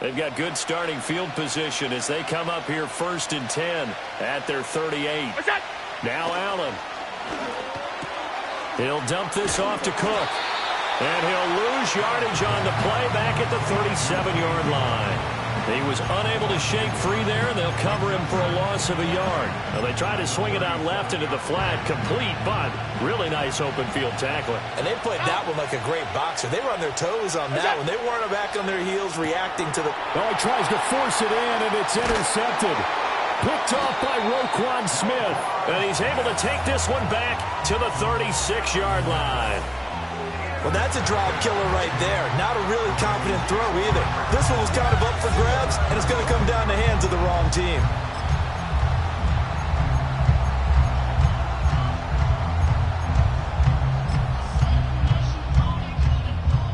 They've got good starting field position as they come up here 1st and 10 at their 38. Now Allen. He'll dump this off to Cook. And he'll lose yardage on the play back at the 37-yard line. He was unable to shake free there, and they'll cover him for a loss of a yard. Now they try to swing it out left into the flat, complete, but really nice open field tackling. And they played that one like a great boxer. They were on their toes on that one. They weren't back on their heels reacting to the... Well, he tries to force it in, and it's intercepted. Picked off by Roquan Smith. And he's able to take this one back to the 36-yard line. Well, that's a drive killer right there. Not a really confident throw either. This one was kind of up for grabs, and it's going to come down the hands of the wrong team.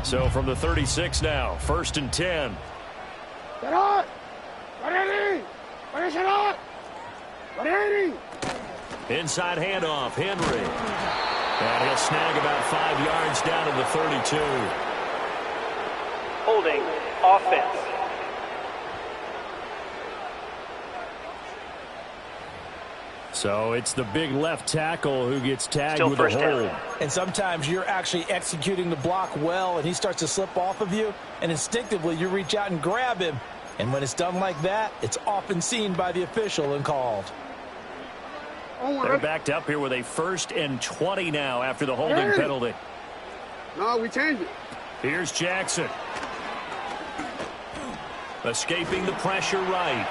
So from the 36 now, 1st and 10. Inside handoff, Henry. And he'll snag about 5 yards down to the 32. Holding offense. So it's the big left tackle who gets tagged Still with a hold. And sometimes you're actually executing the block well, and he starts to slip off of you, and instinctively you reach out and grab him. And when it's done like that, it's often seen by the official and called. They're backed up here with a 1st and 20 now after the holding penalty. No, we changed it. Here's Jackson. Escaping the pressure right.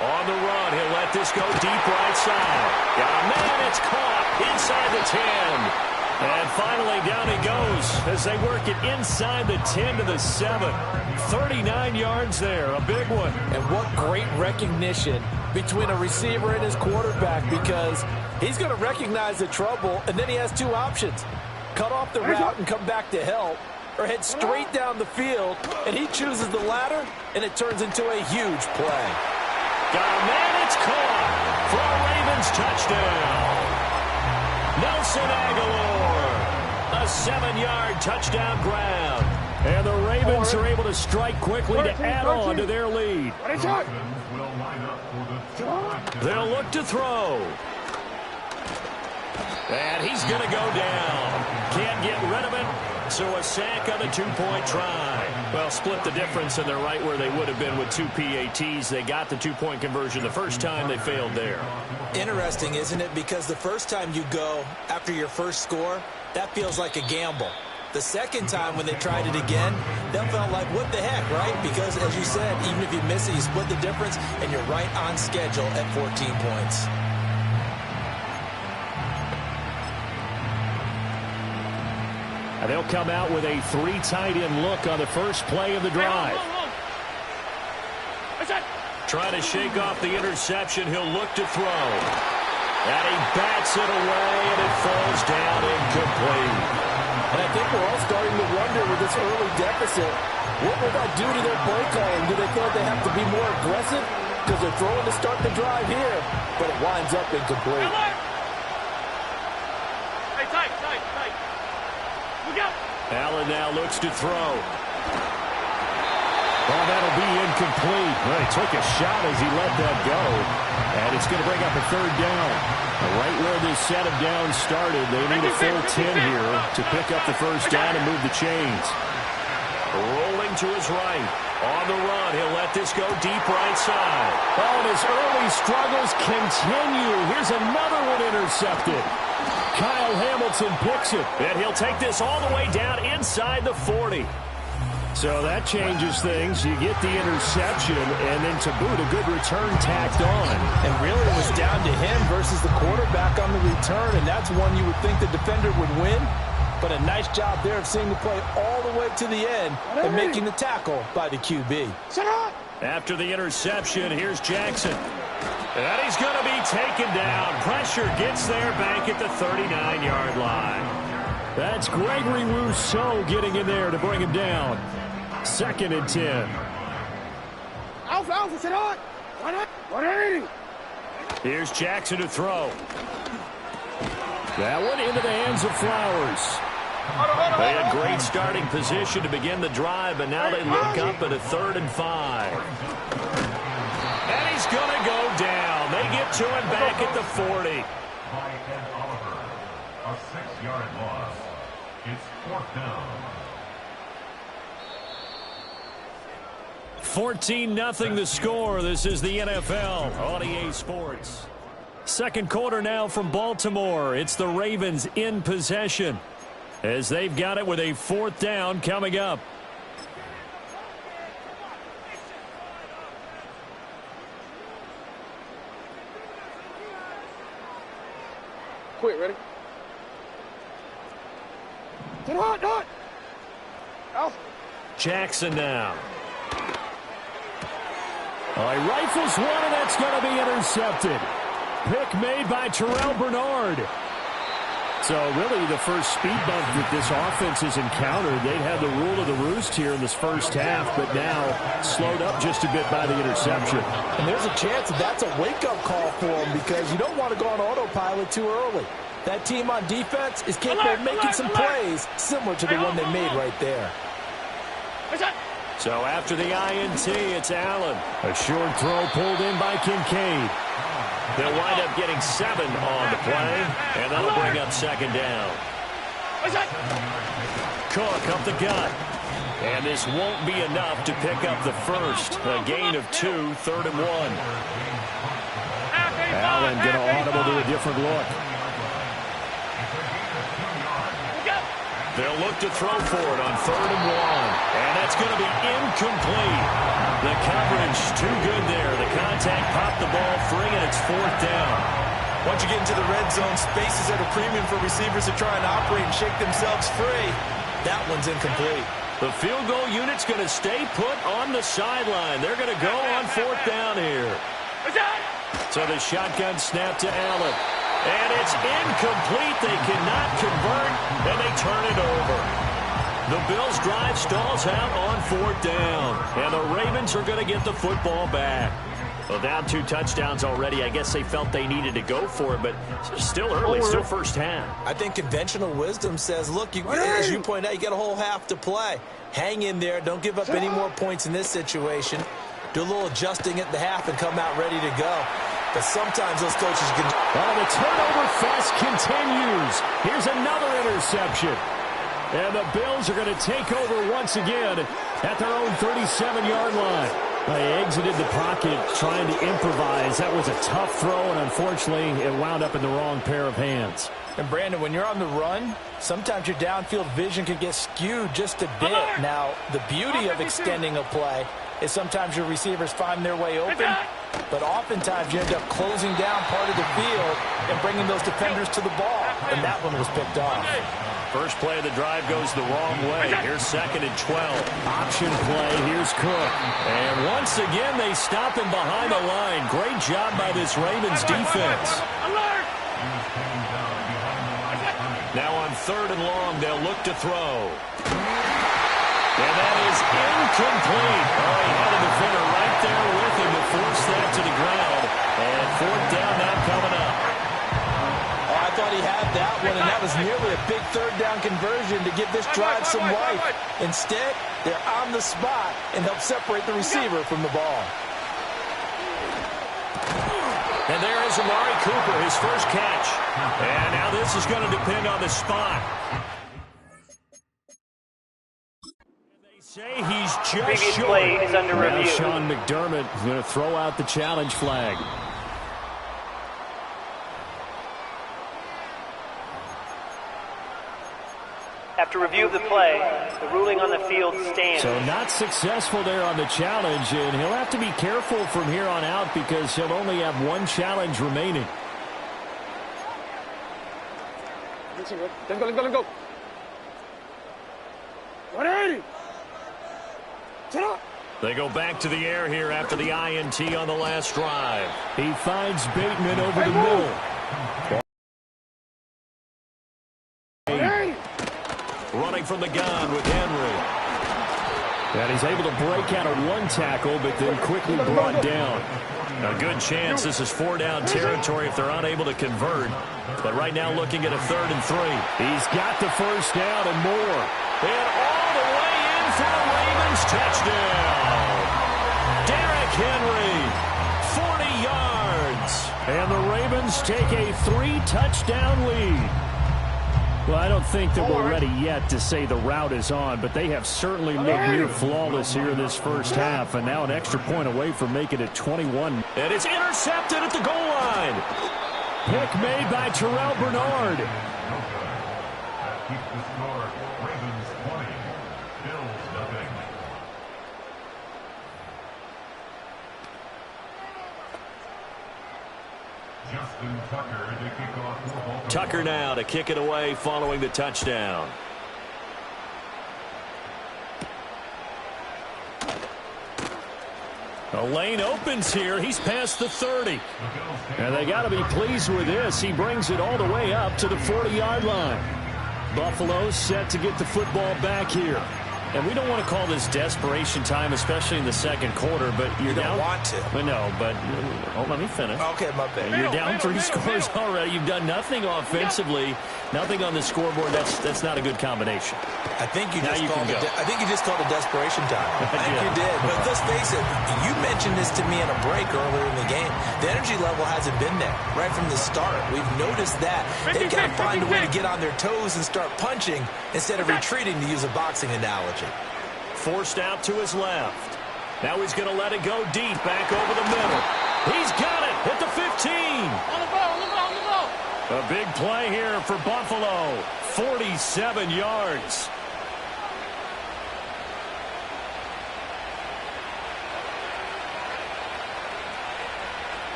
On the run, he'll let this go deep right side. Got a man, it's caught inside the 10. And finally down he goes as they work it inside the 10 to the 7. 39 yards there, a big one. And what great recognition between a receiver and his quarterback, because he's going to recognize the trouble, and then he has 2 options. Cut off the route and come back to help, or head straight down the field, and he chooses the latter, and it turns into a huge play. Got a man, it's caught for a Ravens touchdown. Nelson Aguilar, a 7-yard touchdown grab. And the Ravens are able to strike quickly to add on to their lead. They'll look to throw. And he's going to go down. Can't get rid of it. So a sack on the 2-point try. Well, split the difference, and they're right where they would have been with 2 PATs. They got the 2-point conversion the first time. They failed there. Interesting, isn't it? Because the first time you go after your first score, that feels like a gamble. The second time when they tried it again, that felt like, what the heck, right? Because, as you said, even if you miss it, you split the difference, and you're right on schedule at 14 points. And they'll come out with a 3 tight end look on the first play of the drive. Trying to shake off the interception. He'll look to throw. And he bats it away, and it falls down incomplete. And I think we're all starting to wonder with this early deficit, what will that do to their play calling? Do they feel like they have to be more aggressive? Because they're throwing to start the drive here, but it winds up incomplete. Hey, tight. Look out. Allen now looks to throw. Oh, that'll be incomplete. Well, he took a shot as he let that go. And it's going to bring up a 3rd down. Right where this set of downs started, they need a full 10 here to pick up the first down and move the chains. Rolling to his right. On the run, he'll let this go deep right side. Oh, and his early struggles continue. Here's another one intercepted. Kyle Hamilton picks it. And he'll take this all the way down inside the 40. So that changes things. You get the interception, and then to boot, a good return tacked on. And really it was down to him versus the quarterback on the return, and that's one you would think the defender would win. But a nice job there of seeing the play all the way to the end and making the tackle by the QB. After the interception, here's Jackson. And he's going to be taken down. Pressure gets there back at the 39-yard line. That's Gregory Rousseau getting in there to bring him down. 2nd and 10. Alpha, sit on. 180. Here's Jackson to throw. That one into the hands of Flowers. They had great starting position to begin the drive, but now they look up at a 3rd and 5. And he's going to go down. They get to him back at the 40. A 6-yard loss. It's 4th down. 14-0 the score. This is the NFL on EA Sports. Second quarter now from Baltimore. It's the Ravens in possession as they've got it with a 4th down coming up. Quick, ready? Get hot, hot. Alpha. Jackson now. Oh, he rifles one, and that's going to be intercepted. Pick made by Terrell Bernard. So really the first speed bump that this offense has encountered. They'd had the rule of the roost here in this first half, but now slowed up just a bit by the interception. And there's a chance that that's a wake-up call for them because you don't want to go on autopilot too early. That team on defense is capable of making some plays similar to the one they made right there. So after the INT, it's Allen. A short throw pulled in by Kincaid. They'll wind up getting 7 on the play, and that'll bring up 2nd down. Cook up the gut. And this won't be enough to pick up the first. A gain of 2, 3rd and 1. Allen going to audible to a different look. They'll look to throw for it on 3rd and 1. And that's going to be incomplete. The coverage too good there. The contact popped the ball free, and it's 4th down. Once you get into the red zone, space is at a premium for receivers to try and operate and shake themselves free. That one's incomplete. The field goal unit's going to stay put on the sideline. They're going to go on 4th down here. So the shotgun snap to Allen. And it's incomplete. They cannot convert, and they turn it over. The Bills' drive stalls out on 4th down, and the Ravens are going to get the football back. Well, down 2 touchdowns already. I guess they felt they needed to go for it, but it's still early, still first half. I think conventional wisdom says, look, as you point out, you got a whole half to play. Hang in there. Don't give up any more points in this situation. Do a little adjusting at the half and come out ready to go. But sometimes those coaches can... Well, the turnover fest continues. Here's another interception. And the Bills are going to take over once again at their own 37-yard line. They exited the pocket trying to improvise. That was a tough throw, and unfortunately, it wound up in the wrong pair of hands. And, Brandon, when you're on the run, sometimes your downfield vision can get skewed just a bit. Now, the beauty of extending a play is sometimes your receivers find their way open, but oftentimes you end up closing down part of the field and bringing those defenders to the ball, and that one was picked off. First play of the drive goes the wrong way. Here's 2nd and 12. Option play. Here's Cook. And once again, they stop him behind the line. Great job by this Ravens defense. Now on 3rd and long, they'll look to throw. And that is incomplete. Oh, he had a defender right there with him to force that to the ground. And 4th down now coming up. Oh, I thought he had that one, and that was nearly a big 3rd down conversion to give this drive some life. Instead, they're on the spot and help separate the receiver from the ball. And there is Amari Cooper, his first catch. And now this is going to depend on the spot. They say he's just Previous short. play is under Now review. Sean McDermott is going to throw out the challenge flag. After review of the play, the ruling on the field stands. So not successful there on the challenge, and he'll have to be careful from here on out because he'll only have 1 challenge remaining. Let's go, let's go. 180. Sit up. They go back to the air here after the INT on the last drive. He finds Bateman over the middle. 180. Running from the gun with Henry. And he's able to break out of one tackle, but then quickly brought down. A good chance this is 4-down territory if they're unable to convert. But right now looking at a 3rd and 3. He's got the first down and more. And all the way in for a Ravens touchdown. Derrick Henry, 40 yards. And the Ravens take a 3-touchdown lead. Well, I don't think that we're ready yet to say the route is on, but they have certainly looked near flawless here in this first half, and now an extra point away from making it 21. And it's intercepted at the goal line. Pick made by Terrell Bernard. That keeps the score. Ravens 20, Bills nothing. Justin Tucker to kick off for Baltimore. Tucker now to kick it away following the touchdown. A lane opens here. He's past the 30. And they got to be pleased with this. He brings it all the way up to the 40-yard line. Buffalo set to get the football back here. And we don't want to call this desperation time, especially in the second quarter, but you're down. You don't want to. Well, no, but let me finish. Okay, my bad. You're down 3 scores already. You've done nothing offensively, nothing on the scoreboard. That's not a good combination. I think you Now just you called can it. go. I think you just called it desperation time. I think you did. But let's face it. You mentioned this to me in a break earlier in the game. The energy level hasn't been there right from the start. We've noticed that. They've got to find a way to get on their toes and start punching instead of retreating, to use a boxing analogy. Forced out to his left. Now he's going to let it go deep, back over the middle. He's got it at the 15. On the ball. A big play here for Buffalo. 47 yards.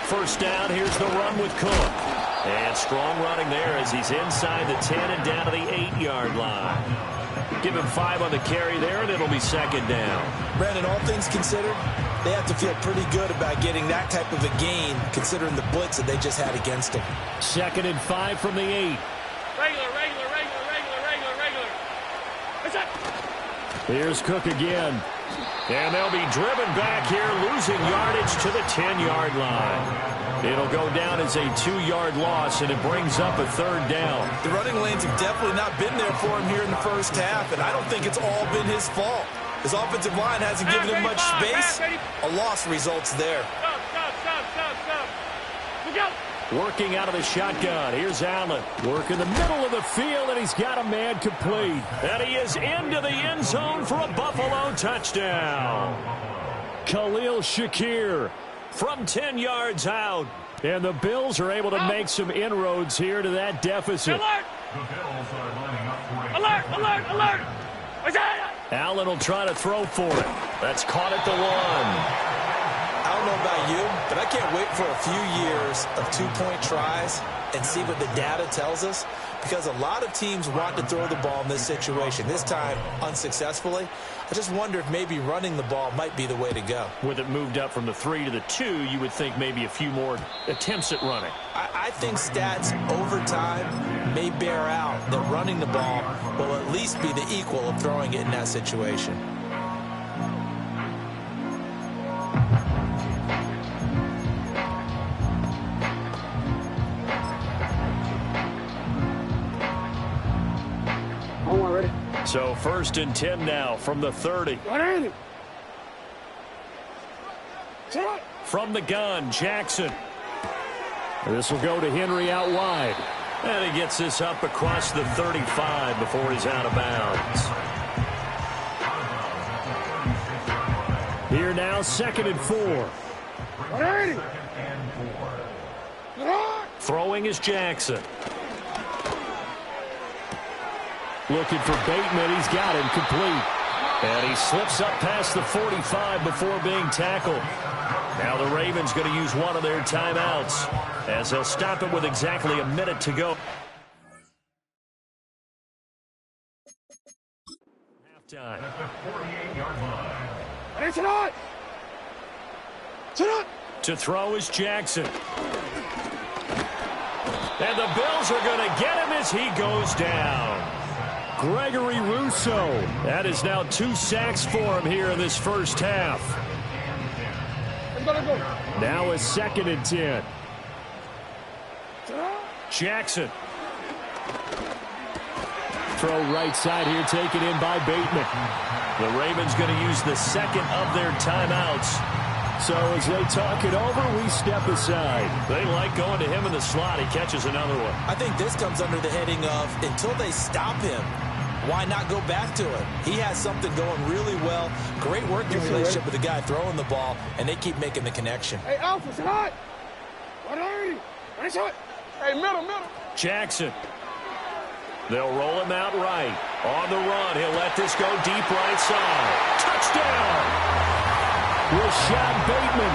First down, here's the run with Cook. And strong running there as he's inside the 10 and down to the 8-yard line. Give him 5 on the carry there, and it'll be second down. Brandon, all things considered, they have to feel pretty good about getting that type of a gain, considering the blitz that they just had against them. 2nd and 5 from the 8. Regular. Here's Cook again. And they'll be driven back here, losing yardage to the 10-yard line. It'll go down as a 2-yard loss, and it brings up a 3rd down. The running lanes have definitely not been there for him here in the first half, and I don't think it's all been his fault. His offensive line hasn't given him much space. A loss results there. Stop. Look out. Working out of the shotgun. Here's Allen. Work in the middle of the field, and he's got a man complete. And he is into the end zone for a Buffalo touchdown. Khalil Shakir. From 10 yards out. And the Bills are able to make some inroads here to that deficit. Alert. The Bills are lining up for a Alert. Allen will try to throw for it. That's caught at the 1. I don't know about you, but I can't wait for a few years of two-point tries and see what the data tells us, because a lot of teams want to throw the ball in this situation, this time unsuccessfully. I just wonder if maybe running the ball might be the way to go. With it moved up from the 3 to the 2, you would think maybe a few more attempts at running. I think stats over time may bear out that running the ball will at least be the equal of throwing it in that situation. Ready? So 1st and 10 now from the 30. Ready? From the gun, Jackson. This will go to Henry out wide. And he gets this up across the 35 before he's out of bounds. Here now, 2nd and 4. Ready? Throwing is Jackson. Looking for Bateman. He's got him complete. And he slips up past the 45 before being tackled. Now the Ravens going to use one of their timeouts as they'll stop it with exactly a minute to go. Halftime. At the 48-yard line. Ready, tonight. To throw is Jackson. And the Bills are going to get him as he goes down. Gregory Rousseau. That is now 2 sacks for him here in this first half. Let's go. Now a 2nd and 10. Jackson. Throw right side here, taken in by Bateman. The Ravens going to use the 2nd of their timeouts. So as they talk it over, we step aside. They like going to him in the slot. He catches another one. I think this comes under the heading of until they stop him, why not go back to it? He has something going really well. Great working relationship with the guy throwing the ball, and they keep making the connection. Hey, Alpha, it's hot. 180. Nice hot. Hey, middle. Jackson. They'll roll him out right. On the run, he'll let this go deep right side. Touchdown! Rashad Bateman.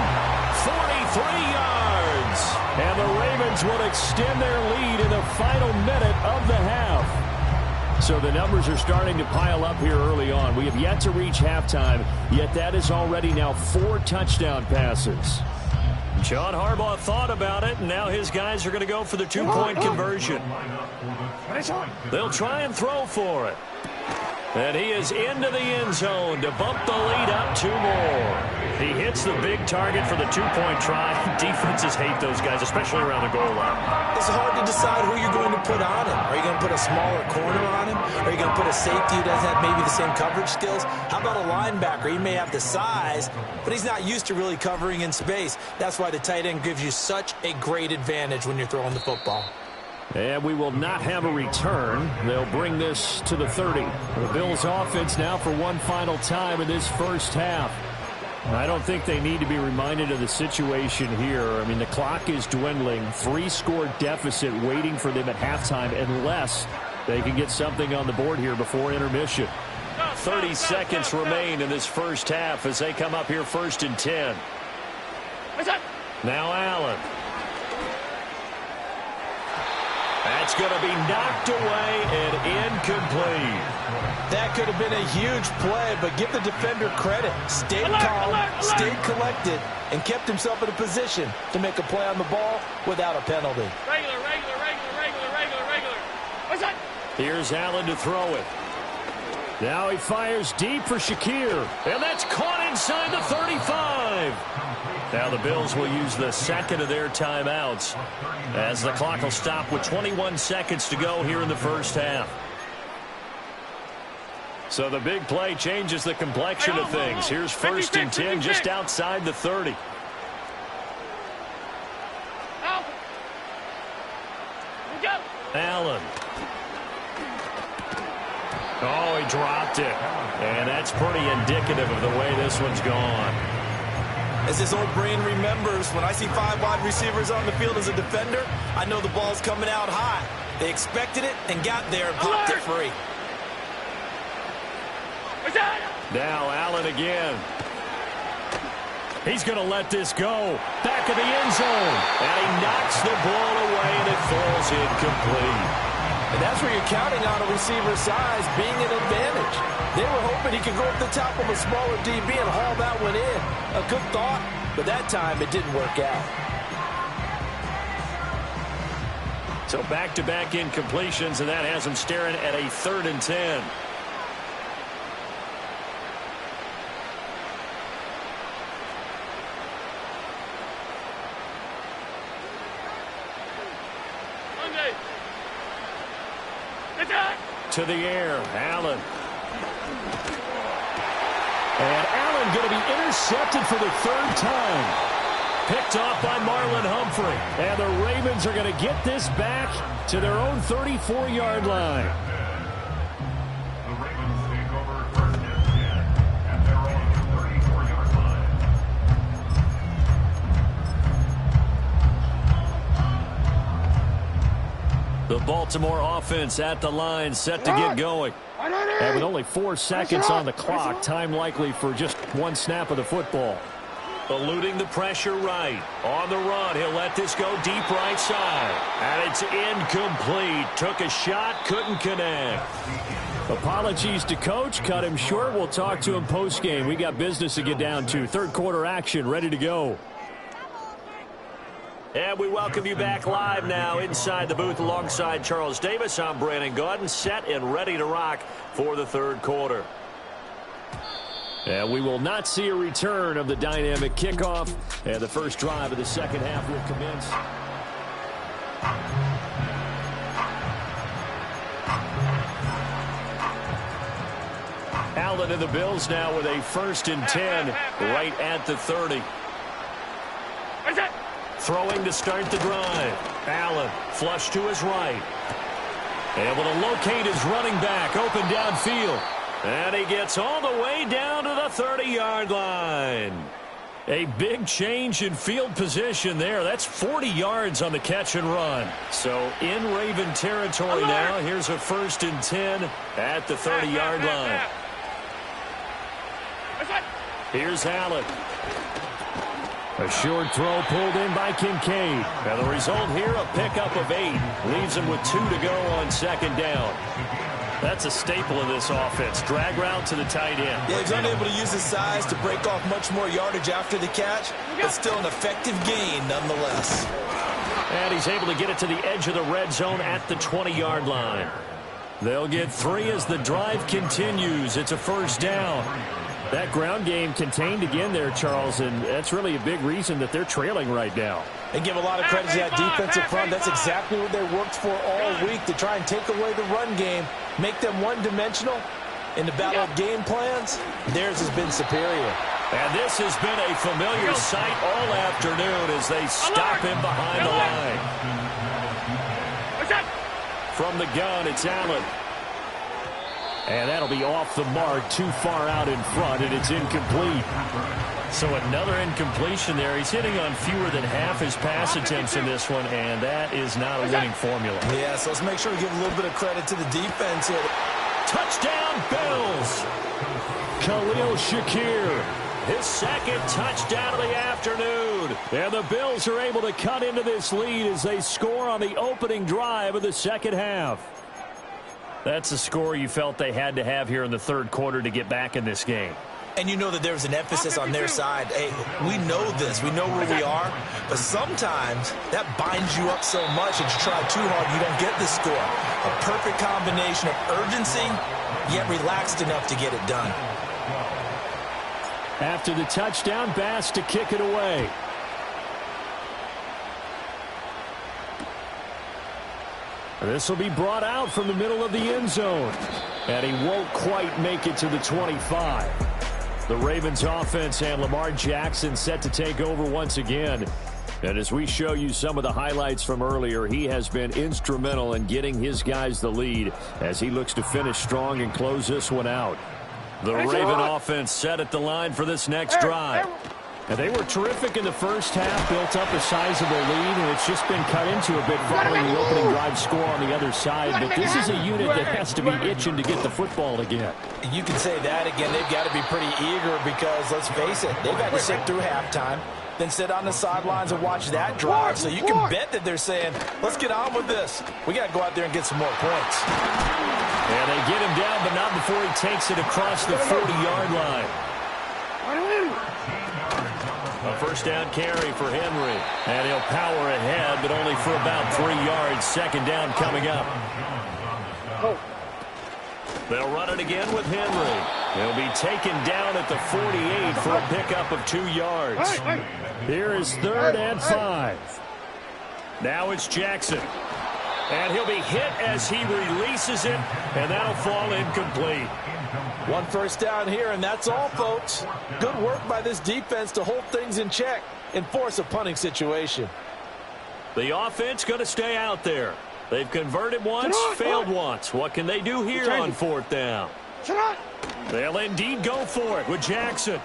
43 yards. And the Ravens will extend their lead in the final minute of the half. So the numbers are starting to pile up here early on. We have yet to reach halftime, yet that is already now 4 touchdown passes. John Harbaugh thought about it, and now his guys are going to go for the 2-point conversion. They'll try and throw for it. And he is into the end zone to bump the lead up 2 more. He hits the big target for the 2-point try. Defenses hate those guys, especially around the goal line. It's hard to decide who you're going to put on him. Are you going to put a smaller corner on him? Are you going to put a safety who doesn't have maybe the same coverage skills? How about a linebacker? He may have the size, but he's not used to really covering in space. That's why the tight end gives you such a great advantage when you're throwing the football. And we will not have a return. They'll bring this to the 30. The Bills offense now for one final time in this first half. I don't think they need to be reminded of the situation here. I mean, the clock is dwindling. 3-score deficit waiting for them at halftime unless they can get something on the board here before intermission. 30 seconds remain in this first half as they come up here 1st and 10. Now Allen. That's going to be knocked away and incomplete. That could have been a huge play, but give the defender credit. Stayed calm, stayed collected, and kept himself in a position to make a play on the ball without a penalty. Regular. What's that? Here's Allen to throw it. Now he fires deep for Shakir. And that's caught inside the 35. Now the Bills will use the 2nd of their timeouts as the clock will stop with 21 seconds to go here in the first half. So the big play changes the complexion of things. Here's 1st and 10 just outside the 30. Allen. Oh, he dropped it. And that's pretty indicative of the way this one's gone. As his old brain remembers, when I see 5 wide receivers on the field as a defender, I know the ball's coming out high. They expected it and got there and popped it free. Now Allen again. He's going to let this go. Back of the end zone. And he knocks the ball away, and it falls incomplete. And that's where you're counting on a receiver's size being an advantage. They were hoping he could go up the top of a smaller DB and haul that one in. A good thought, but that time it didn't work out. So back-to-back incompletions, and that has him staring at a 3rd and 10. To the air, Allen. And Allen going to be intercepted for the 3rd time. Picked off by Marlon Humphrey. And the Ravens are going to get this back to their own 34-yard line. The Ravens take over 1st and 10 at their own 34-yard line. The Baltimore offense at the line, set to get going. And with only 4 seconds on the clock, time likely for just 1 snap of the football. Eluding the pressure right. On the run, he'll let this go deep right side. And it's incomplete. Took a shot, couldn't connect. Apologies to Coach. Cut him short. We'll talk to him post-game. We got business to get down to. 3rd quarter action ready to go. And we welcome you back live now inside the booth alongside Charles Davis. I'm Brandon Gaudin, set and ready to rock for the third quarter. And we will not see a return of the dynamic kickoff. And the first drive of the second half will commence. Allen and the Bills now with a 1st and 10 right at the 30. Throwing to start the drive. Allen flush to his right. Able to locate his running back open downfield. And he gets all the way down to the 30-yard line. A big change in field position there. That's 40 yards on the catch and run. So in Raven territory now. Here's a 1st and 10 at the 30-yard line. Here's Allen. A short throw pulled in by Kincaid. And the result here, a pickup of 8. Leaves him with 2 to go on 2nd down. That's a staple of this offense. Drag route to the tight end. Yeah, he's unable to use his size to break off much more yardage after the catch, but still an effective gain nonetheless. And he's able to get it to the edge of the red zone at the 20-yard line. They'll get 3 as the drive continues. It's a 1st down. That ground game contained again there, Charles, and that's really a big reason that they're trailing right now. They give a lot of credit to that defensive front. That's exactly what they worked for all week, to try and take away the run game, make them one-dimensional. In the battle of game plans, theirs has been superior. And this has been a familiar sight all afternoon as they stop him behind the line. From the gun, it's Allen. And that'll be off the mark, too far out in front, and it's incomplete. So another incompletion there. He's hitting on fewer than half his pass attempts in this one, and that is not a winning formula. Yeah, so let's make sure we give a little bit of credit to the defense here. Touchdown, Bills! Khalil Shakir. His 2nd touchdown of the afternoon. And the Bills are able to cut into this lead as they score on the opening drive of the second half. That's a score you felt they had to have here in the third quarter to get back in this game. And you know that there's an emphasis on their side. Hey, we know this. We know where we are. But sometimes that binds you up so much that you try too hard, you don't get the score. A perfect combination of urgency, yet relaxed enough to get it done. After the touchdown, Bass to kick it away. This will be brought out from the middle of the end zone. And he won't quite make it to the 25. The Ravens offense and Lamar Jackson set to take over once again. And as we show you some of the highlights from earlier, he has been instrumental in getting his guys the lead as he looks to finish strong and close this one out. The Raven offense set at the line for this next drive. And they were terrific in the first half, built up a sizable lead, and it's just been cut into a bit following the opening drive score on the other side. But this is a unit that has to be itching to get the football again. You can say that again. They've got to be pretty eager because, let's face it, they've got to sit through halftime, then sit on the sidelines and watch that drive. So you can bet that they're saying, let's get on with this. We got to go out there and get some more points. And they get him down, but not before he takes it across the 40-yard line. A 1st down carry for Henry. And he'll power ahead, but only for about 3 yards. 2nd down coming up. They'll run it again with Henry. He'll be taken down at the 48 for a pickup of 2 yards. Here is 3rd and 5. Now it's Jackson. And he'll be hit as he releases it, and that'll fall incomplete. 1 1st down here, and that's all, folks. Good work by this defense to hold things in check and force a punting situation. The offense going to stay out there. They've converted once, failed once. What can they do here on 4th down? They'll indeed go for it with Jackson.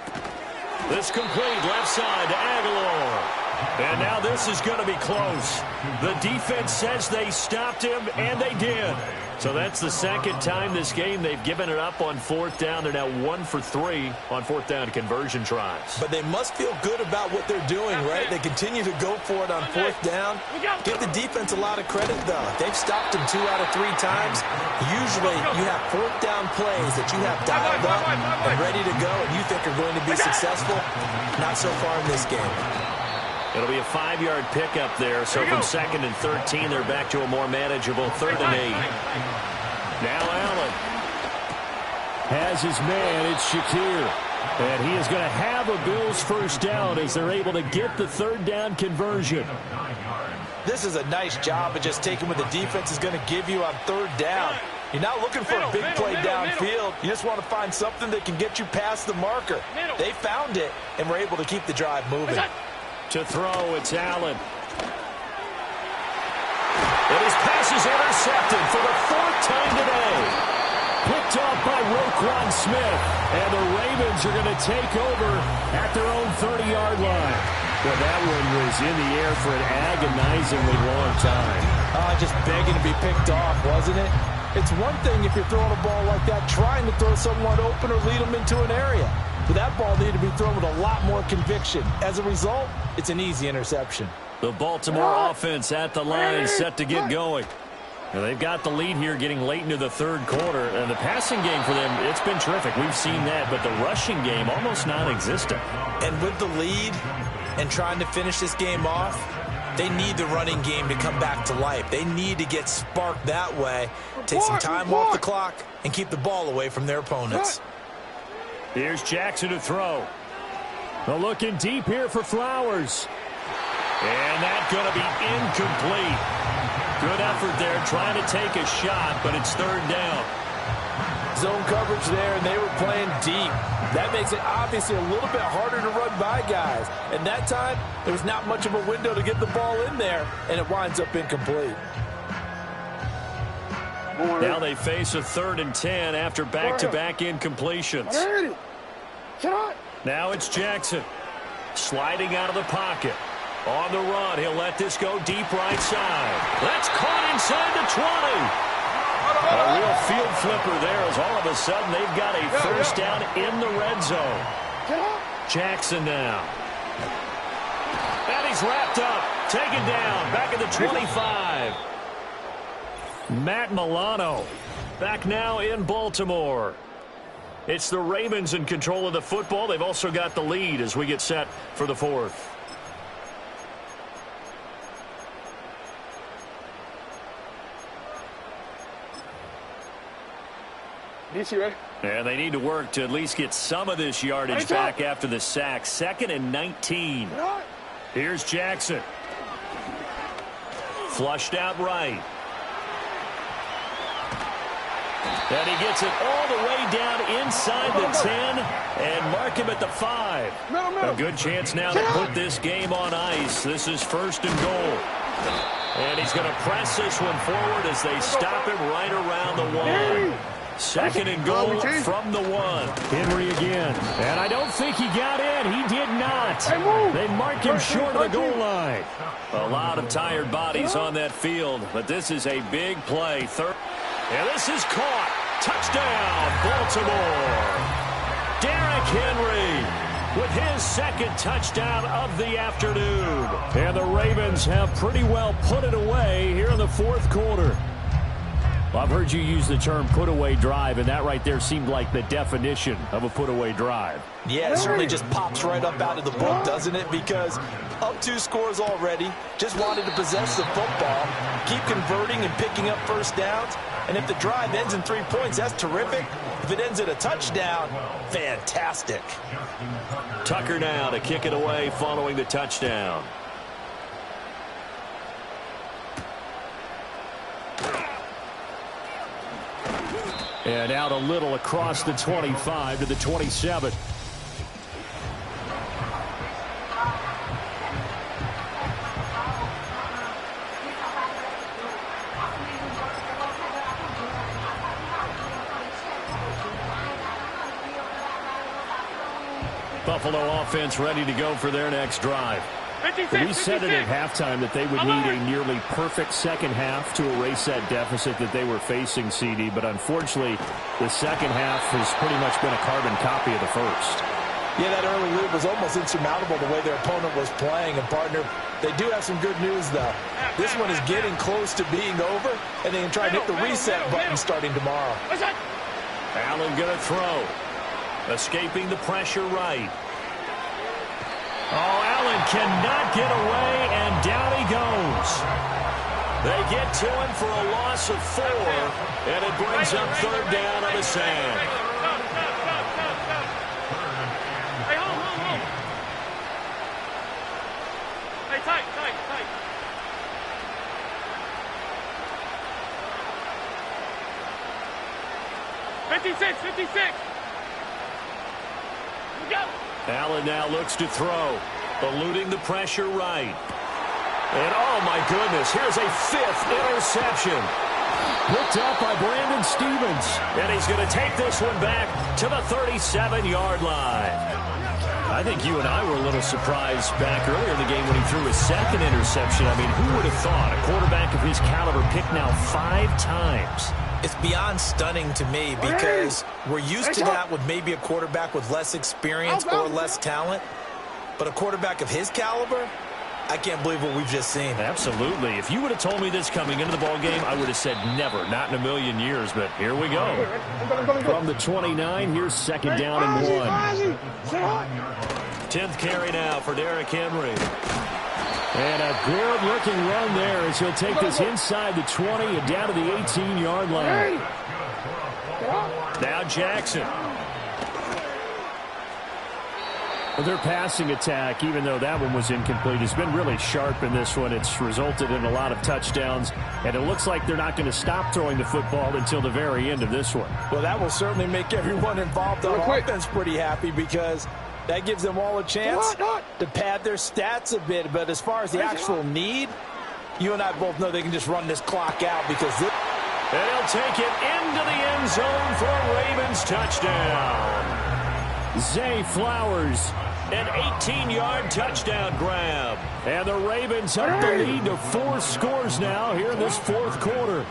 This complete left side to Aguilar. And now this is going to be close. The defense says they stopped him, and they did. So that's the 2nd time this game they've given it up on 4th down. They're now 1 for 3 on 4th down conversion tries. But they must feel good about what they're doing, right? They continue to go for it on 4th down. Give the defense a lot of credit, though. They've stopped him 2 out of 3 times. Usually you have 4th down plays that you have dialed up and ready to go and you think are going to be successful. Not so far in this game. It'll be a 5-yard pickup there, so from 2nd and 13, they're back to a more manageable 3rd and 8. Now Allen has his man. It's Shakir. And he is going to have a Bills first down as they're able to get the 3rd down conversion. This is a nice job of just taking what the defense is going to give you on 3rd down. You're not looking for a big play downfield. You just want to find something that can get you past the marker. They found it and were able to keep the drive moving. To throw, it's Allen. And his pass is intercepted for the 4th time today. Picked off by Roquan Smith. And the Ravens are going to take over at their own 30-yard line. Well, that one was in the air for an agonizingly long time. Just begging to be picked off, wasn't it? It's one thing if you're throwing a ball like that, trying to throw someone open or lead them into an area. But that ball needed to be thrown with a lot more conviction. As a result, it's an easy interception. The Baltimore offense at the line set to get going. Now, they've got the lead here getting late into the 3rd quarter. And the passing game for them, it's been terrific. We've seen that. But the rushing game, almost non-existent. And with the lead and trying to finish this game off, they need the running game to come back to life. They need to get sparked that way, take some time off the clock, and keep the ball away from their opponents. Here's Jackson to throw. They're looking deep here for Flowers. And that's going to be incomplete. Good effort there trying to take a shot, but it's 3rd down. Zone coverage there, and they were playing deep. That makes it obviously a little bit harder to run by guys. And that time, there was not much of a window to get the ball in there, and it winds up incomplete. Now they face a 3rd and 10 after back-to-back incompletions. Now it's Jackson. Sliding out of the pocket. On the run, he'll let this go deep right side. That's caught inside the 20. A real field flipper there as all of a sudden they've got a first down in the red zone. Jackson now. And he's wrapped up. Taken down. Back at the 25. Matt Milano back now in Baltimore. It's the Ravens in control of the football. They've also got the lead as we get set for the 4th. And they need to work to at least get some of this yardage back after the sack. 2nd and 19. Here's Jackson. Flushed out right. And he gets it all the way down inside the 10 and mark him at the 5. A good chance now to put this game on ice. This is 1st and goal. And he's going to press this one forward as they stop him right around the 1. 2nd and goal from the 1. Henry again. And I don't think he got in. He did not. They mark him short of the goal line. A lot of tired bodies on that field, but this is a big play. 3rd. And this is caught. Touchdown, Baltimore. Derrick Henry with his 2nd touchdown of the afternoon. And the Ravens have pretty well put it away here in the 4th quarter. Well, I've heard you use the term put-away drive, and that right there seemed like the definition of a put-away drive. Yeah, it certainly just pops right up out of the book, doesn't it? Because up 2 scores already, just wanted to possess the football, keep converting and picking up first downs. And if the drive ends in 3 points, that's terrific. If it ends in a touchdown, fantastic. Tucker now to kick it away following the touchdown. And out a little across the 25 to the 27. Buffalo offense ready to go for their next drive. We said it at halftime that they would need a nearly perfect second half to erase that deficit that they were facing, CD. But unfortunately, the second half has pretty much been a carbon copy of the first. Yeah, that early lead was almost insurmountable the way their opponent was playing. And, partner, they do have some good news, though. This one is getting close to being over, and they can try and hit the reset button starting tomorrow. Allen going to throw. Escaping the pressure right. Oh, Allen cannot get away, and down he goes. They get to him for a loss of 4, and it brings up third down on the sand. Hey, hold. Hey, tight. 56. Go. Allen now looks to throw, eluding the pressure right. And, oh, my goodness, here's a 5th interception. Picked up by Brandon Stevens. And he's going to take this one back to the 37-yard line. I think you and I were a little surprised back earlier in the game when he threw his 2nd interception. I mean, who would have thought a quarterback of his caliber picked now 5 times? It's beyond stunning to me because we're used to that with maybe a quarterback with less experience or less talent. But a quarterback of his caliber, I can't believe what we've just seen. Absolutely. If you would have told me this coming into the ballgame, I would have said never, not in a million years. But here we go. From the 29, here's 2nd down and 1. 10th carry now for Derrick Henry. And a good-looking run there as he'll take this inside the 20 and down to the 18-yard line. Now Jackson. Their passing attack, even though that one was incomplete, has been really sharp in this one. It's resulted in a lot of touchdowns, and it looks like they're not going to stop throwing the football until the very end of this one. Well, that will certainly make everyone involved on offense pretty happy because that gives them all a chance to pad their stats a bit. But as far as the actual need, you and I both know they can just run this clock out because this... And he'll take it into the end zone for a Ravens touchdown. Zay Flowers, an 18-yard touchdown grab. And the Ravens up the lead to 4 scores now here in this 4th quarter.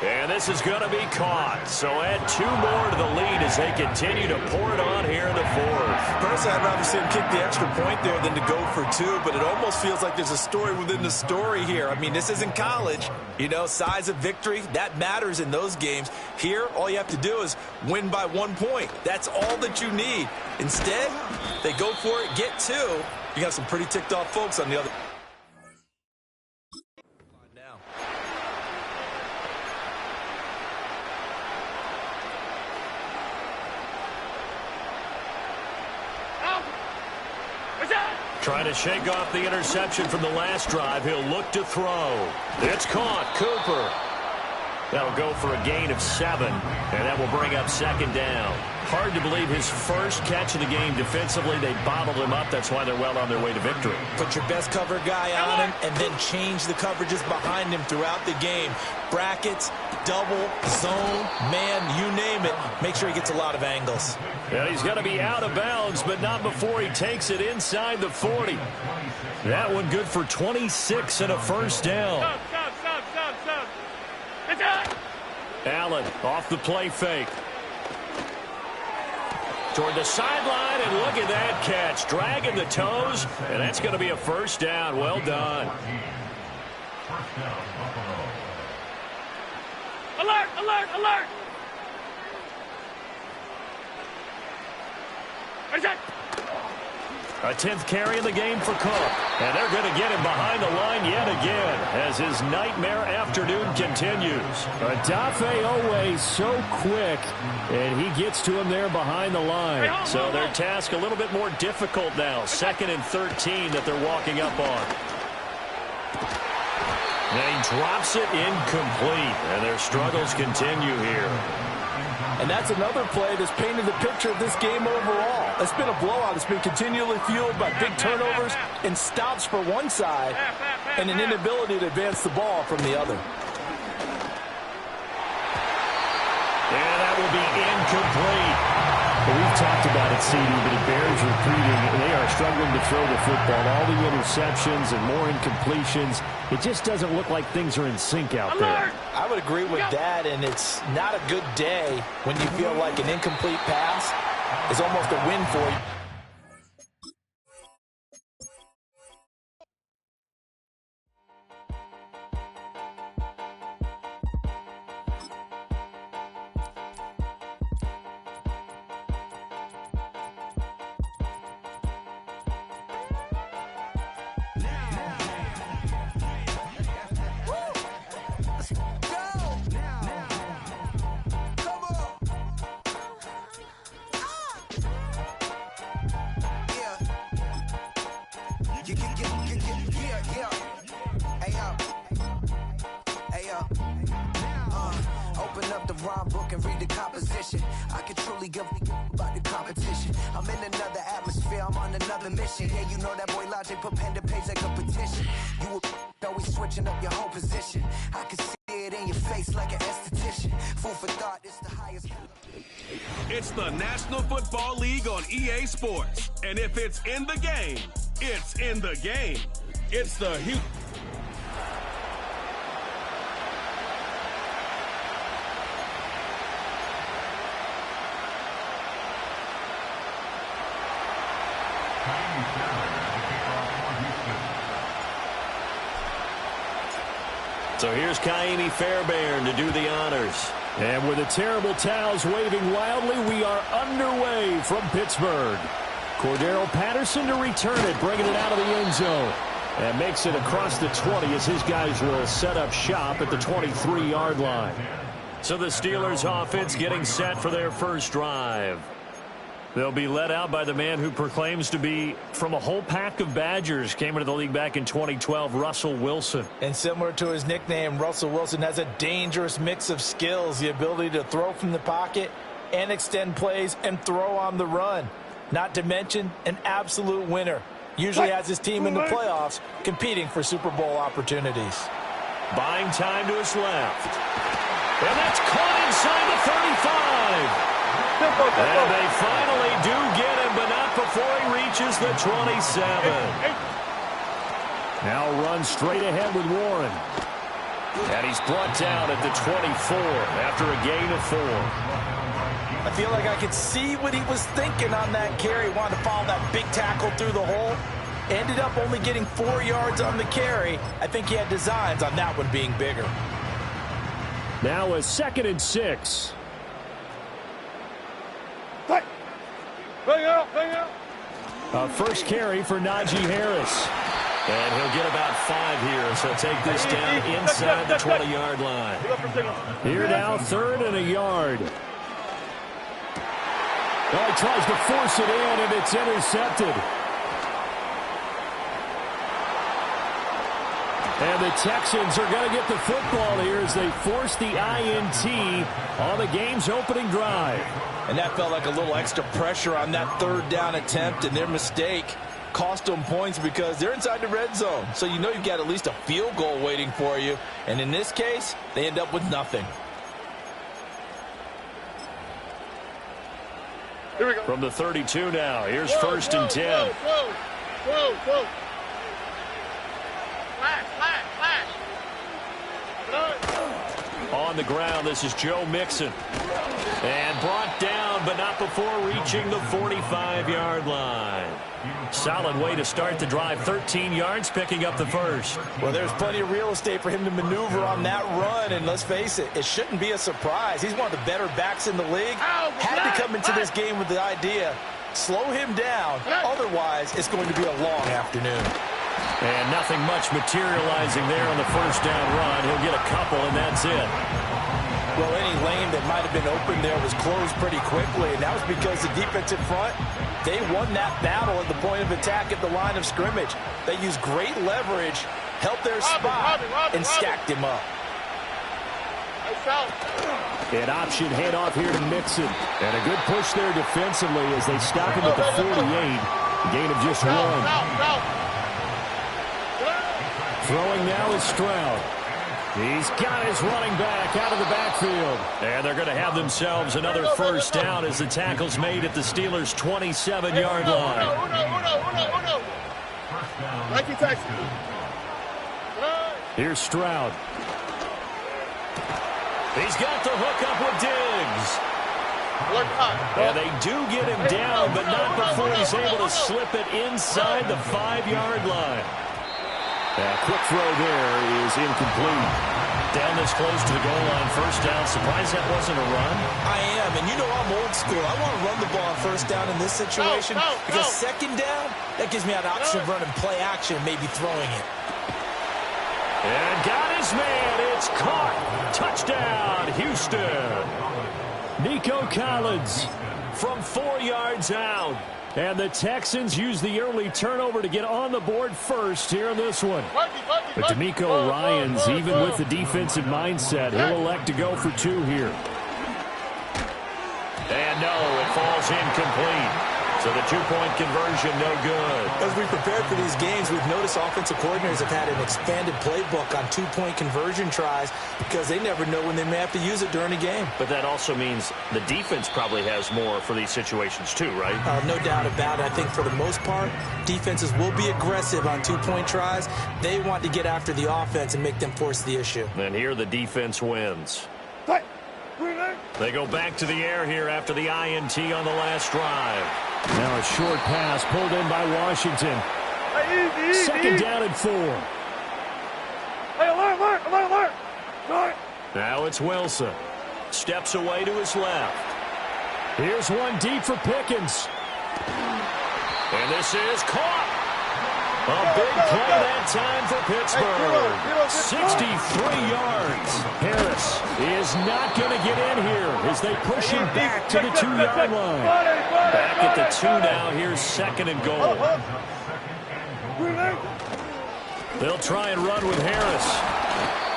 And this is going to be caught. So add 2 more to the lead as they continue to pour it on here in the 4th. Personally, I'd rather see him kick the extra point there than to go for 2, but it almost feels like there's a story within the story here. I mean, this isn't college. You know, size of victory, that matters in those games. Here, all you have to do is win by 1 point. That's all that you need. Instead, they go for it, get 2. You got some pretty ticked off folks on the other. Trying to shake off the interception from the last drive. He'll look to throw. It's caught. Cooper. That'll go for a gain of 7, and that will bring up 2nd down. Hard to believe his first catch of the game defensively. They bottled him up. That's why they're well on their way to victory. Put your best cover guy on him and then change the coverages behind him throughout the game. Brackets, double, zone, man, you name it. Make sure he gets a lot of angles. Yeah, he's going to be out of bounds, but not before he takes it inside the 40. That one good for 26 and a first down. Allen off the play fake. Toward the sideline, and look at that catch. Dragging the toes, and that's going to be a first down. Well done. Alert, alert, alert! A 10th carry in the game for Cook. And they're going to get him behind the line yet again as his nightmare afternoon continues. Duff always so quick, and he gets to him there behind the line. So their task a little bit more difficult now. 2nd and 13 that they're walking up on. And he drops it incomplete, and their struggles continue here. And that's another play that's painted the picture of this game overall. It's been a blowout. It's been continually fueled by big turnovers and stops for one side and an inability to advance the ball from the other. And that will be incomplete. Well, we've talked about it, CD, but it bears repeating. They are struggling to throw the football. All the interceptions and more incompletions. It just doesn't look like things are in sync out there. I would agree with that, and it's not a good day when you feel like an incomplete pass is almost a win for you. rhyme book and read the composition. I can truly give about the competition. I'm in another atmosphere, I'm on another mission. Yeah, you know that boy Logic put pen to page like a petition. You always switching up your whole position. I can see it in your face like an esthetician. Food for thought, it's the highest. It's the National Football League on EA Sports. And if it's in the game, it's in the game. It's the Houston. So here's Kaimi Fairbairn to do the honors. And with the terrible towels waving wildly, we are underway from Pittsburgh. Cordero Patterson to return it, bringing it out of the end zone. And makes it across the 20 as his guys will set up shop at the 23-yard line. So the Steelers offense getting set for their first drive. They'll be led out by the man who proclaims to be from a whole pack of Badgers. Came into the league back in 2012, Russell Wilson. And similar to his nickname, Russell Wilson has a dangerous mix of skills. The ability to throw from the pocket and extend plays and throw on the run. Not to mention an absolute winner. Usually has his team in the playoffs competing for Super Bowl opportunities. Buying time to his left. And that's caught inside the 35. And they finally do get him, but not before he reaches the 27. Now run straight ahead with Warren. And he's brought down at the 24 after a gain of 4. I feel like I could see what he was thinking on that carry. Wanted to follow that big tackle through the hole. Ended up only getting 4 yards on the carry. I think he had designs on that one being bigger. Now a 2nd and 6. First carry for Najee Harris. And he'll get about 5 here, so take this down inside the 20-yard line. Here now, 3rd and a yard. Oh, he tries to force it in, and it's intercepted. And the Texans are going to get the football here as they force the INT on the game's opening drive. And that felt like a little extra pressure on that 3rd down attempt, and their mistake cost them points because they're inside the red zone. So you know you've got at least a field goal waiting for you. And in this case, they end up with nothing. Here we go. From the 32 now, here's 1st and 10. Whoa. Flash. On the ground, this is Joe Mixon. And brought down, but not before reaching the 45-yard line. Solid way to start the drive. 13 yards, picking up the first. Well, there's plenty of real estate for him to maneuver on that run. And let's face it, it shouldn't be a surprise. He's one of the better backs in the league. Had to come into this game with the idea, slow him down. Otherwise, it's going to be a long afternoon. And nothing much materializing there on the first down run. He'll get a couple, and that's it. Well, any lane that might have been open there was closed pretty quickly, and that was because the defensive front, they won that battle at the point of attack at the line of scrimmage. They used great leverage, held their spot, and stacked him up. An option handoff here to Mixon. And a good push there defensively as they stop him at the 48. A gain of just 1. Throwing now is Stroud. He's got his running back out of the backfield. And they're going to have themselves another first down as the tackle's made at the Steelers' 27-yard line. Here's Stroud. He's got the hook up with Diggs. And they do get him down, but not before he's able to slip it inside the 5-yard line. Quick throw there is incomplete. Down this close to the goal line, first down. Surprised that wasn't a run? I am, and you know I'm old school. I want to run the ball on first down in this situation because second down, that gives me an option of running play action and maybe throwing it. And got his man. It's caught. Touchdown, Houston. Nico Collins from 4 yards out. And the Texans use the early turnover to get on the board first here in this one. But DeMeco Ryans, even with the defensive mindset, he'll elect to go for 2 here. And no, it falls incomplete. So the two-point conversion, no good. As we prepared for these games, we've noticed offensive coordinators have had an expanded playbook on two-point conversion tries because they never know when they may have to use it during a game. But that also means the defense probably has more for these situations too, right? No doubt about it. I think for the most part, defenses will be aggressive on two-point tries. They want to get after the offense and make them force the issue. And here the defense wins. They go back to the air here after the INT on the last drive. Now a short pass pulled in by Washington. Second down and 4. Alert. Now it's Wilson. Steps away to his left. Here's one deep for Pickens. And this is caught. A big play that time for Pittsburgh. 63 yards. Harris is not going to get in here as they push him back to the 2-yard line. Back at the 2 now. Here's second and goal. They'll try and run with Harris.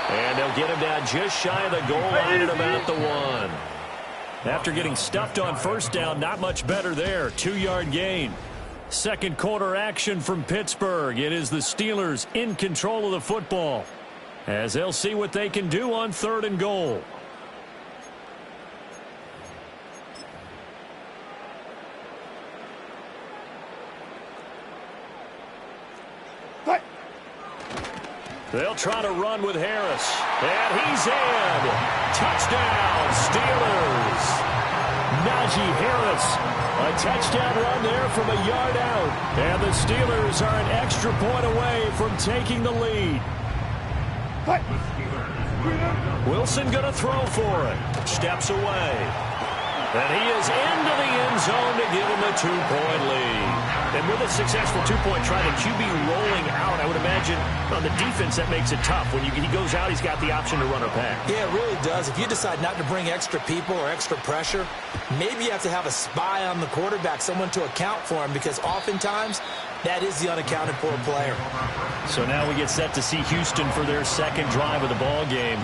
And they'll get him down just shy of the goal line at about the 1. After getting stuffed on first down, not much better there. 2-yard gain. Second quarter action from Pittsburgh. It is the Steelers in control of the football as they'll see what they can do on 3rd and goal. They'll try to run with Harris. And he's in. Touchdown, Steelers. Najee Harris. A touchdown run there from a yard out. And the Steelers are an extra point away from taking the lead. Wilson going to throw for it. Steps away. And he is into the end zone to give him a 2-point lead. And with a successful 2-point try, the QB rolling out, I would imagine on the defense that makes it tough. When he goes out, he's got the option to run or pass. Yeah, it really does. If you decide not to bring extra people or extra pressure, maybe you have to have a spy on the quarterback, someone to account for him, because oftentimes that is the unaccounted for player. So now we get set to see Houston for their second drive of the ball game.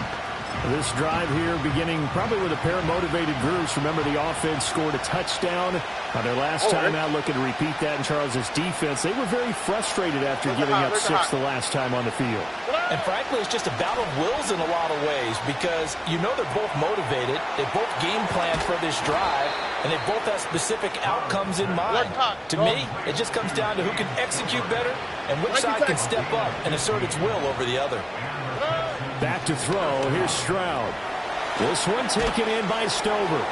This drive here beginning probably with a pair of motivated groups. Remember, the offense scored a touchdown on their last time out, looking to repeat that in Charles' defense. They were very frustrated after giving up 6 the last time on the field. And frankly, it's just a battle of wills in a lot of ways, because you know they're both motivated, they both game plan for this drive, and they both have specific outcomes in mind. To me, it just comes down to who can execute better and which side can step up and assert its will over the other. Back to throw. Here's Stroud. This one taken in by Stover.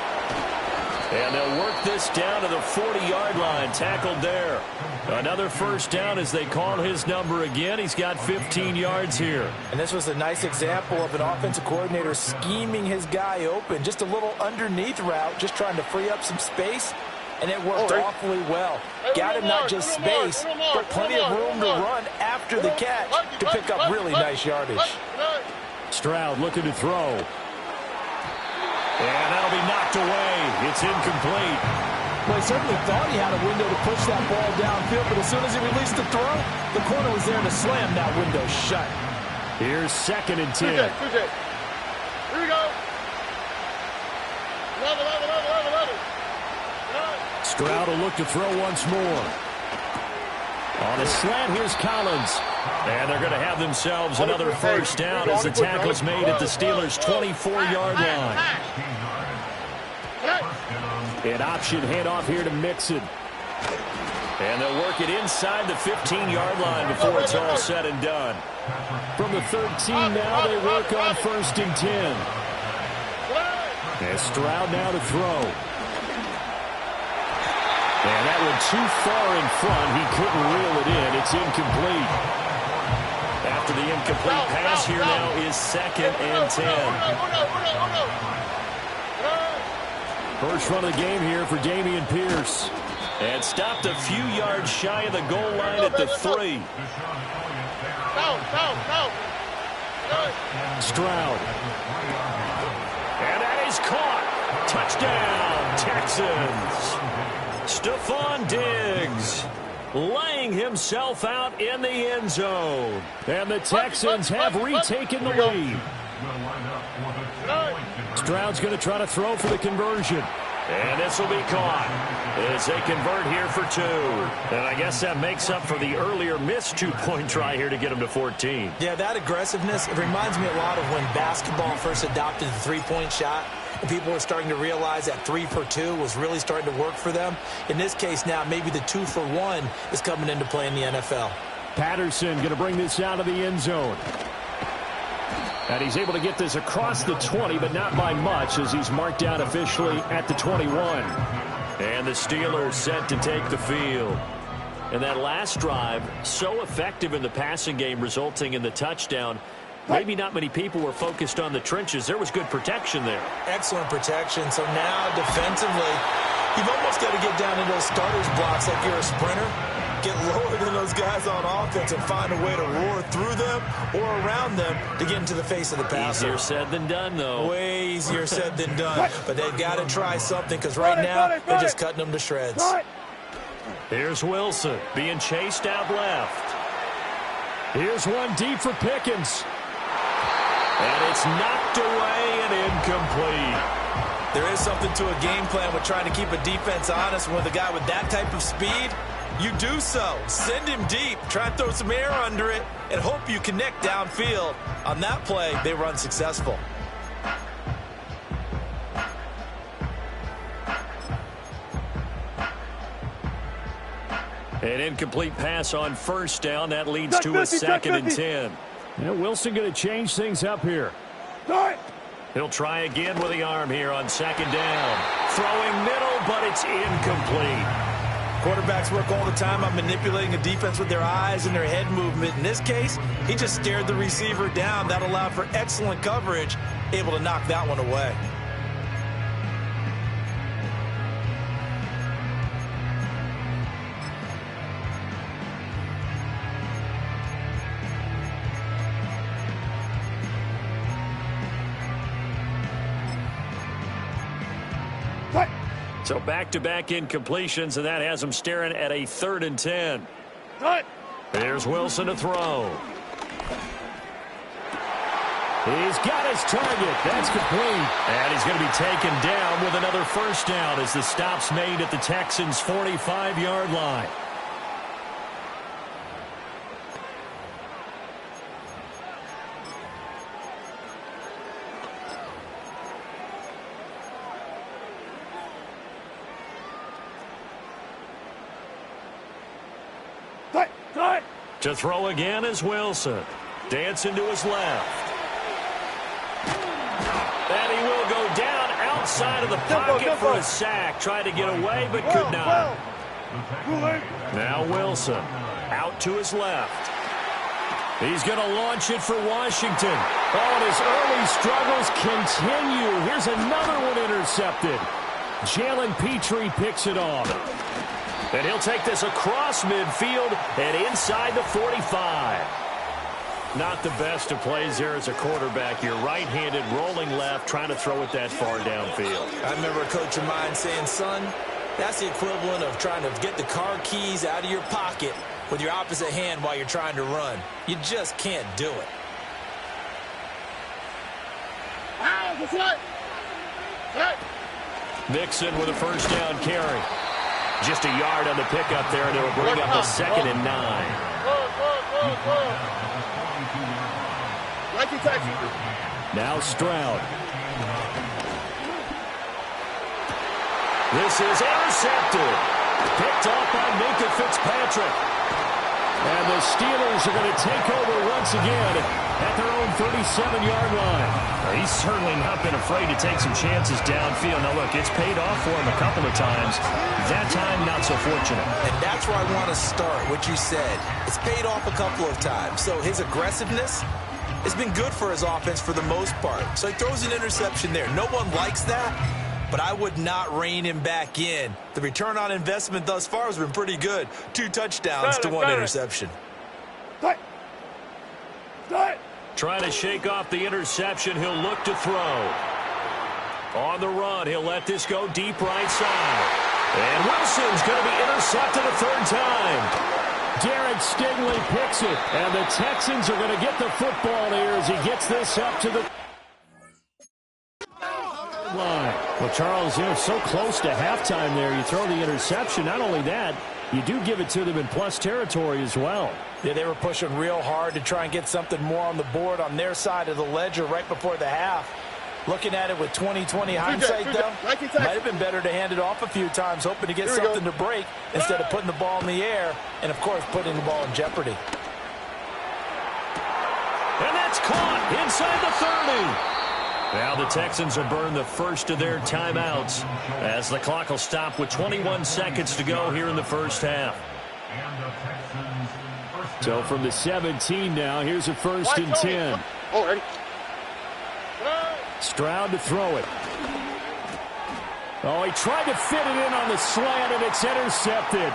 And they'll work this down to the 40-yard line. Tackled there. Another first down as they call his number again. He's got 15 yards here. And this was a nice example of an offensive coordinator scheming his guy open. Just a little underneath route, just trying to free up some space. And it worked awfully well. Got him not just space, but plenty of room to run after the catch to pick up really nice yardage. Stroud looking to throw. And that'll be knocked away. It's incomplete. Well, he certainly thought he had a window to push that ball downfield, but as soon as he released the throw, the corner was there to slam that window shut. Here's 2nd and 10. Here we go. Stroud will look to throw once more. On a slant, here's Collins. And they're going to have themselves another first down as the tackle's made at the Steelers' 24-yard line. An option handoff here to Mixon. And they'll work it inside the 15-yard line before it's all said and done. From the 13 now, they work on 1st and 10. And Stroud now to throw. And that one too far in front. He couldn't reel it in. It's incomplete. After the incomplete pass, here now is 2nd and 10. First run of the game here for Dameon Pierce. And stopped a few yards shy of the goal line at the 3. Stroud. And that is caught. Touchdown, Texans. Stephon Diggs laying himself out in the end zone. And the Texans have retaken the lead. Stroud's going to try to throw for the conversion. And this will be caught as they convert here for 2. And I guess that makes up for the earlier missed 2-point try here to get them to 14. Yeah, that aggressiveness, it reminds me a lot of when basketball first adopted the three-point shot. And people were starting to realize that 3 for 2 was really starting to work for them. In this case now, maybe the 2 for 1 is coming into play in the NFL. Patterson going to bring this out of the end zone. And he's able to get this across the 20, but not by much as he's marked out officially at the 21. And the Steelers set to take the field. And that last drive, so effective in the passing game, resulting in the touchdown. Maybe not many people were focused on the trenches. There was good protection there. Excellent protection. So now defensively, you've almost got to get down in those starters blocks like you're a sprinter. Get lower than those guys on offense and find a way to roar through them or around them to get into the face of the passer. Easier said than done, though. Way easier said than done. But they've got to try something because right now they're just cutting them to shreds. Here's Wilson being chased out left. Here's one deep for Pickens. And it's knocked away and incomplete. There is something to a game plan with trying to keep a defense honest. With a guy with that type of speed, you do so. Send him deep. Try and throw some air under it and hope you connect downfield. On that play, they were unsuccessful. An incomplete pass on first down. That leads to a 2nd and 10. Yeah, Wilson going to change things up here. He'll try again with the arm here on 2nd down. Throwing middle, but it's incomplete. Quarterbacks work all the time on manipulating a defense with their eyes and their head movement. In this case, he just stared the receiver down. That allowed for excellent coverage, able to knock that one away. So back-to-back incompletions, and that has him staring at a 3rd and 10. Here's Wilson to throw. He's got his target. That's complete. And he's going to be taken down with another first down as the stop's made at the Texans' 45-yard line. To throw again is Wilson. Dancing to his left. And he will go down outside of the pocket for a sack. Tried to get away, but could not. Now Wilson out to his left. He's going to launch it for Washington. Oh, and his early struggles continue. Here's another one intercepted. Jalen Petrie picks it off. And he'll take this across midfield and inside the 45. Not the best of plays there as a quarterback. You're right-handed, rolling left, trying to throw it that far downfield. I remember a coach of mine saying, son, that's the equivalent of trying to get the car keys out of your pocket with your opposite hand while you're trying to run. You just can't do it. Mixon with a first down carry. Just a yard on the pickup there, and it'll bring up a 2nd and 9. Now Stroud. This is intercepted. Picked off by Minka Fitzpatrick. And the Steelers are going to take over once again at their own 37-yard line. He's certainly not been afraid to take some chances downfield. Now, look, it's paid off for him a couple of times. That time, not so fortunate. And that's where I want to start, what you said. It's paid off a couple of times. So his aggressiveness has been good for his offense for the most part. So he throws an interception there. No one likes that, but I would not rein him back in. The return on investment thus far has been pretty good. 2 touchdowns to 1 interception. Trying to shake off the interception. He'll look to throw. On the run, he'll let this go deep right side. And Wilson's going to be intercepted a 3rd time. Derek Stingley picks it, and the Texans are going to get the football here as he gets this up to the... line. Well, Charles, so close to halftime there. You throw the interception. Not only that, you do give it to them in plus territory as well. Yeah, they were pushing real hard to try and get something more on the board on their side of the ledger right before the half. Looking at it with 20/20 hindsight, though, might have been better to hand it off a few times, hoping to get something to break instead of putting the ball in the air and, of course, putting the ball in jeopardy. And that's caught inside the 30. Now the Texans will burn the first of their timeouts as the clock will stop with 21 seconds to go here in the first half. So from the 17 now, here's a 1st and 10. Already. Stroud to throw it. Oh, he tried to fit it in on the slant, and it's intercepted.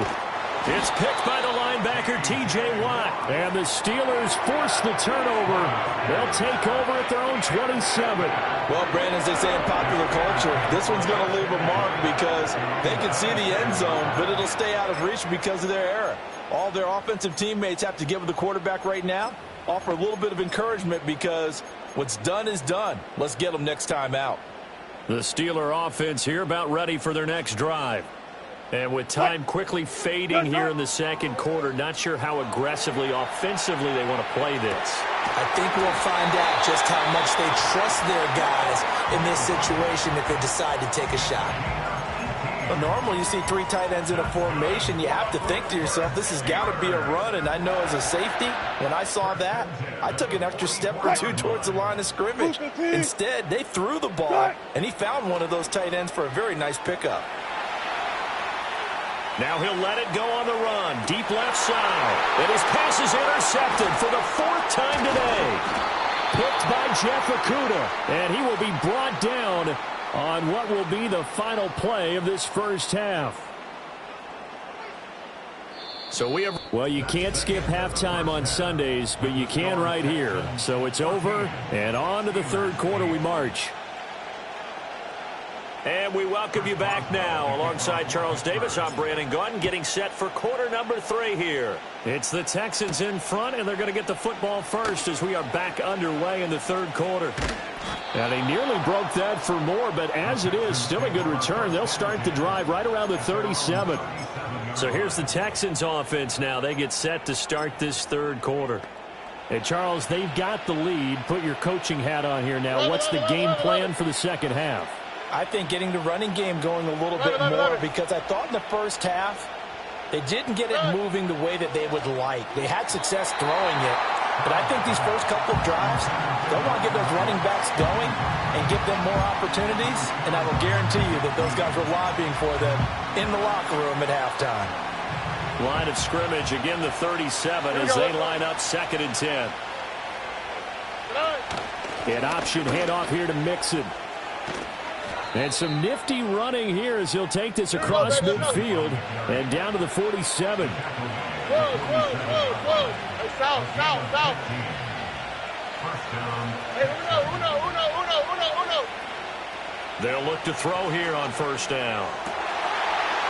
It's picked by the linebacker, T.J. Watt. And the Steelers force the turnover. They'll take over at their own 27. Well, Brandon, as they say in popular culture, this one's going to leave a mark because they can see the end zone, but it'll stay out of reach because of their error. All their offensive teammates have to give the quarterback right now, offer a little bit of encouragement because what's done is done. Let's get them next time out. The Steeler offense here about ready for their next drive. And with time quickly fading here in the second quarter, not sure how aggressively, offensively they want to play this. I think we'll find out just how much they trust their guys in this situation if they decide to take a shot. Well, normally you see 3 tight ends in a formation. You have to think to yourself, this has got to be a run. And I know as a safety, when I saw that, I took an extra step or 2 towards the line of scrimmage. Instead, they threw the ball, and he found one of those tight ends for a very nice pickup. Now he'll let it go on the run. Deep left side. And his pass is intercepted for the 4th time today. Picked by Jeff Okudah. And he will be brought down on what will be the final play of this first half. So we have... Well, you can't skip halftime on Sundays, but you can right here. So it's over, and on to the third quarter we march. And we welcome you back now. Alongside Charles Davis, I'm Brandon Gunn, getting set for quarter number 3 here. It's the Texans in front, and they're going to get the football first as we are back underway in the third quarter. Now, they nearly broke that for more, but as it is, still a good return. They'll start the drive right around the 37. So here's the Texans offense now. They get set to start this third quarter. Hey, Charles, they've got the lead. Put your coaching hat on here now. What's the game plan for the second half? I think getting the running game going a little bit more because I thought in the first half they didn't get it moving the way that they would like. They had success throwing it, but I think these first couple of drives, they'll want to get those running backs going and give them more opportunities, and I will guarantee you that those guys were lobbying for them in the locker room at halftime. Line of scrimmage, again the 37 as they line up 2nd and 10. An option handoff here to Mixon. And some nifty running here as he'll take this across midfield and down to the 47. Whoa. Hey, south. Hey, uno. They'll look to throw here on first down.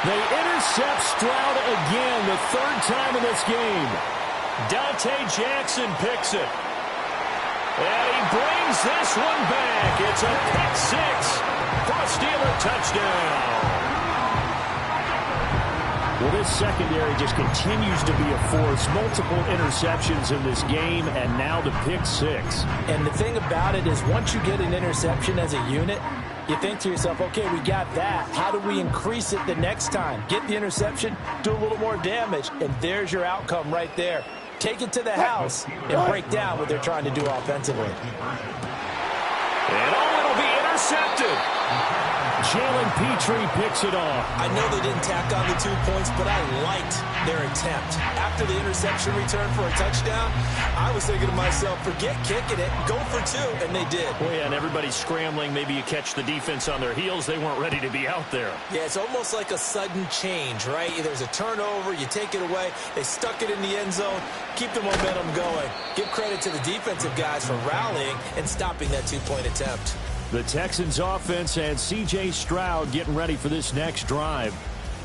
They intercept Stroud again, the 3rd time in this game. Dante Jackson picks it. And he brings this one back. It's a pick 6 for a Steeler touchdown. Well, this secondary just continues to be a force. Multiple interceptions in this game, and now the pick 6. And the thing about it is once you get an interception as a unit, you think to yourself, okay, we got that. How do we increase it the next time? Get the interception, do a little more damage, and there's your outcome right there. Take it to the house and break down what they're trying to do offensively. And it'll be intercepted. Jalen Petrie picks it off. I know they didn't tack on the 2 points, but I liked their attempt. After the interception return for a touchdown, I was thinking to myself, forget kicking it, go for 2, and they did. Well, yeah, and everybody's scrambling. Maybe you catch the defense on their heels. They weren't ready to be out there. Yeah, it's almost like a sudden change, right? There's a turnover, you take it away, they stuck it in the end zone, keep the momentum going. Give credit to the defensive guys for rallying and stopping that 2-point attempt. The Texans offense and C.J. Stroud getting ready for this next drive.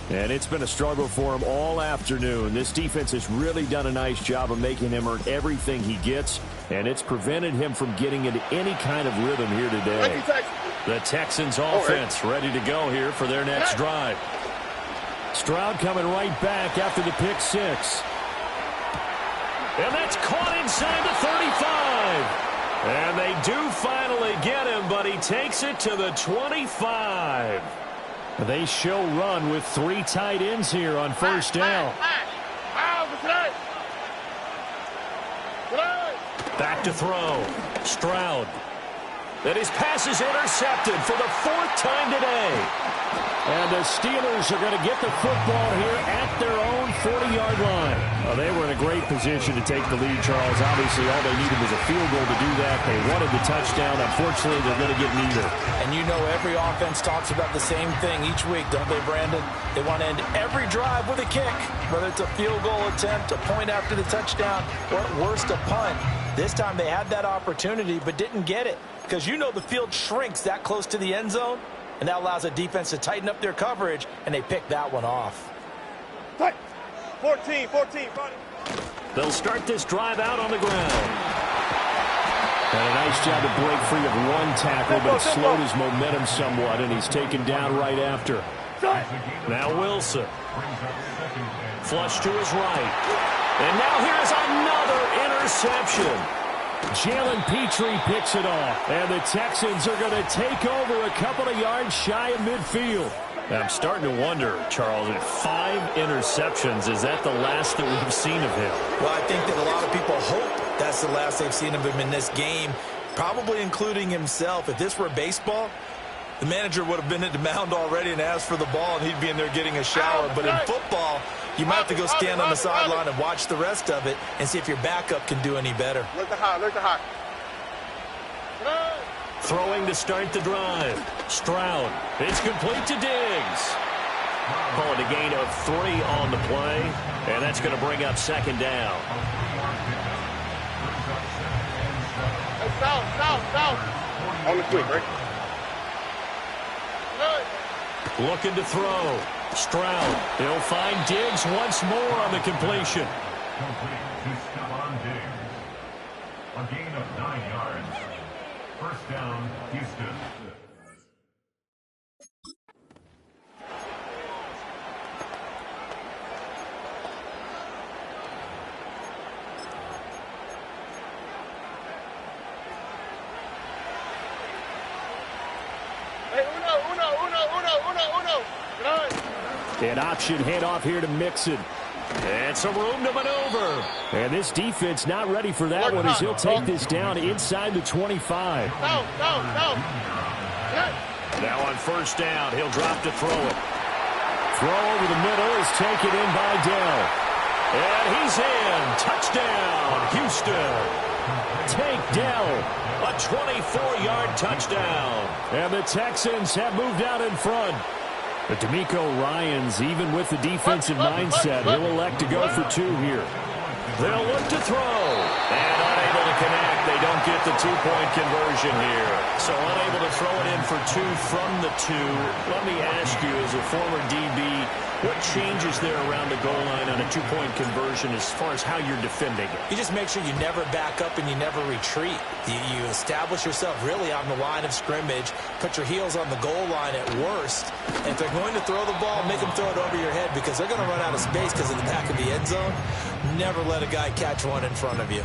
And it's been a struggle for him all afternoon. This defense has really done a nice job of making him earn everything he gets, and it's prevented him from getting into any kind of rhythm here today. The Texans offense ready to go here for their next drive. Stroud coming right back after the pick six. And that's caught inside the 35. And they do finally get him, but he takes it to the 25. They show run with 3 tight ends here on first down. Back to throw. Stroud. And his pass is intercepted for the 4th time today. And the Steelers are going to get the football here at their own 40-yard line. They were in a great position to take the lead, Charles. Obviously, all they needed was a field goal to do that. They wanted the touchdown. Unfortunately, they're going to get neither. And you know every offense talks about the same thing each week, don't they, Brandon? They want to end every drive with a kick, whether it's a field goal attempt, a point after the touchdown, or at worst, a punt. This time they had that opportunity but didn't get it because you know the field shrinks that close to the end zone, and that allows a defense to tighten up their coverage, and they picked that one off. 14, They'll start this drive out on the ground. And a nice job to break free of one tackle, but it slowed his momentum somewhat, and he's taken down right after. Now Wilson. Flush to his right. And now here's another interception. Jalen Petrie picks it off, and the Texans are going to take over a couple of yards shy of midfield. I'm starting to wonder, Charles, at 5 interceptions, is that the last that we've seen of him? Well, I think that a lot of people hope that's the last they've seen of him in this game, probably including himself. If this were baseball, the manager would have been at the mound already and asked for the ball, and he'd be in there getting a shower. But in football, you might have to go stand on the sideline and watch the rest of it and see if your backup can do any better. Look the high. Throwing to start the drive. Stroud. It's complete to Diggs. Call it a gain of 3 on the play, and that's going to bring up 2nd down. South. On the quick, right? Looking to throw. Stroud. He'll find Diggs once more on the completion. Complete to Stephon Diggs. A gain of 9 yards. First down, Houston. Hey, uno. An option handoff here to Mixon. And some room to maneuver. And this defense not ready for that one as he'll take this down inside the 25. Now on first down, he'll drop to throw it. Throw over the middle is taken in by Dell. And he's in. Touchdown, Houston. Take Dell. A 24-yard touchdown. And the Texans have moved out in front. But D'Amico Ryans, even with the defensive mindset, he'll elect to go for 2 here. They'll look to throw. And unable to connect. They don't get the 2-point conversion here. So unable to throw it in for 2 from the 2. Let me ask you, as a former DB, what changes there around the goal line on a 2-point conversion as far as how you're defending it? You just make sure you never back up and you never retreat. You establish yourself really on the line of scrimmage, put your heels on the goal line at worst. And if they're going to throw the ball, make them throw it over your head because they're going to run out of space because of the back of the end zone. Never let a guy catch one in front of you.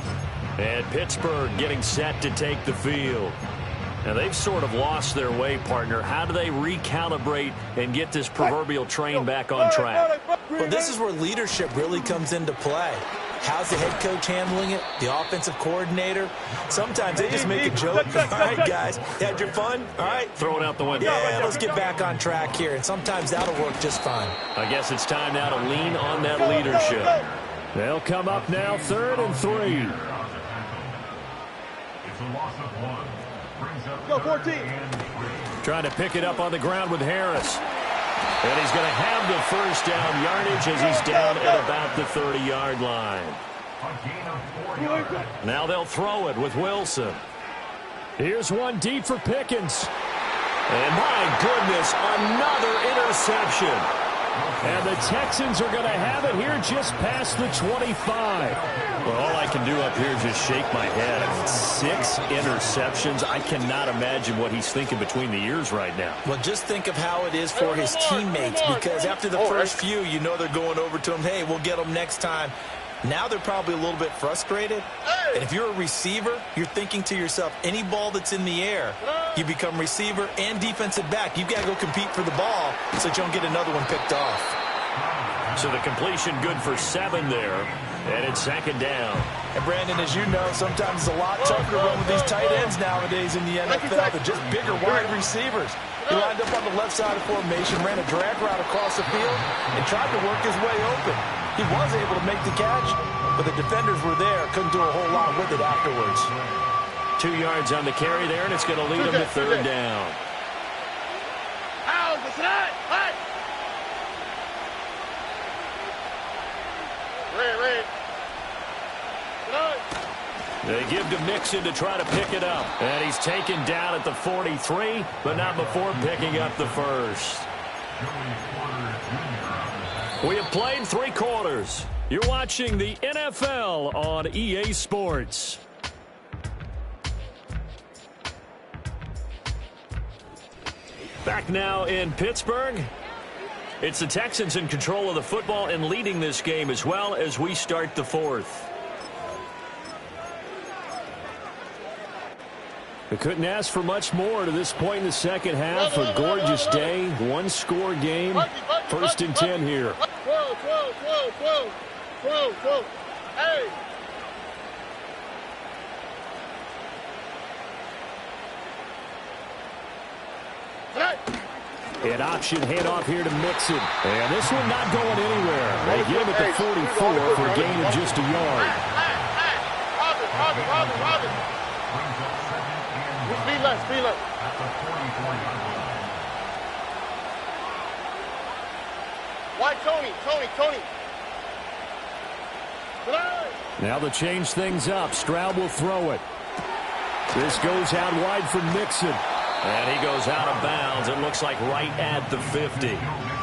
And Pittsburgh getting set to take the field. Now, they've sort of lost their way, partner. How do they recalibrate and get this proverbial train back on track? Well, this is where leadership really comes into play. How's the head coach handling it? The offensive coordinator? Sometimes they just make a joke. All right, guys, you had your fun? All right. Throw it out the window. Yeah, let's get back on track here. And sometimes that'll work just fine. I guess it's time now to lean on that leadership. They'll come up now 3rd and 3. It's a loss of 1. Go, 14. Trying to pick it up on the ground with Harris. And he's going to have the first down yardage as he's down at about the 30-yard line. A gain of 4 yards. Now they'll throw it with Wilson. Here's one deep for Pickens. And my goodness, another interception. And the Texans are going to have it here just past the 25. Well, all I can do up here is just shake my head. I mean, 6 interceptions. I cannot imagine what he's thinking between the ears right now. Well, just think of how it is for his teammates, because after the first few, you know they're going over to him, hey, we'll get them next time. Now they're probably a little bit frustrated. And if you're a receiver, you're thinking to yourself, any ball that's in the air, you become receiver and defensive back. You've got to go compete for the ball so that you don't get another one picked off. So the completion good for 7 there. And it's 2nd down. And, Brandon, as you know, sometimes it's a lot tougher to run with these tight ends nowadays in the NFL. They're just bigger wide receivers. He lined up on the left side of formation, ran a drag route across the field, and tried to work his way open. He was able to make the catch, but the defenders were there. Couldn't do a whole lot with it afterwards. 2 yards on the carry there, and it's going to lead him to 3rd down. They give to Mixon to try to pick it up. And he's taken down at the 43, but not before picking up the first. We have played 3 quarters. You're watching the NFL on EA Sports. Back now in Pittsburgh. It's the Texans in control of the football and leading this game as well as we start the 4th. We couldn't ask for much more to this point in the second half. A gorgeous day, 1-score game. 1st and 10 here. Hey! An option handoff here to Mixon. And this one not going anywhere. They get him at the 44 for a gain of just a yard. Robin. Speed left. Why Tony? Now to change things up, Stroud will throw it. This goes out wide for Mixon. And he goes out of bounds. It looks like right at the 50.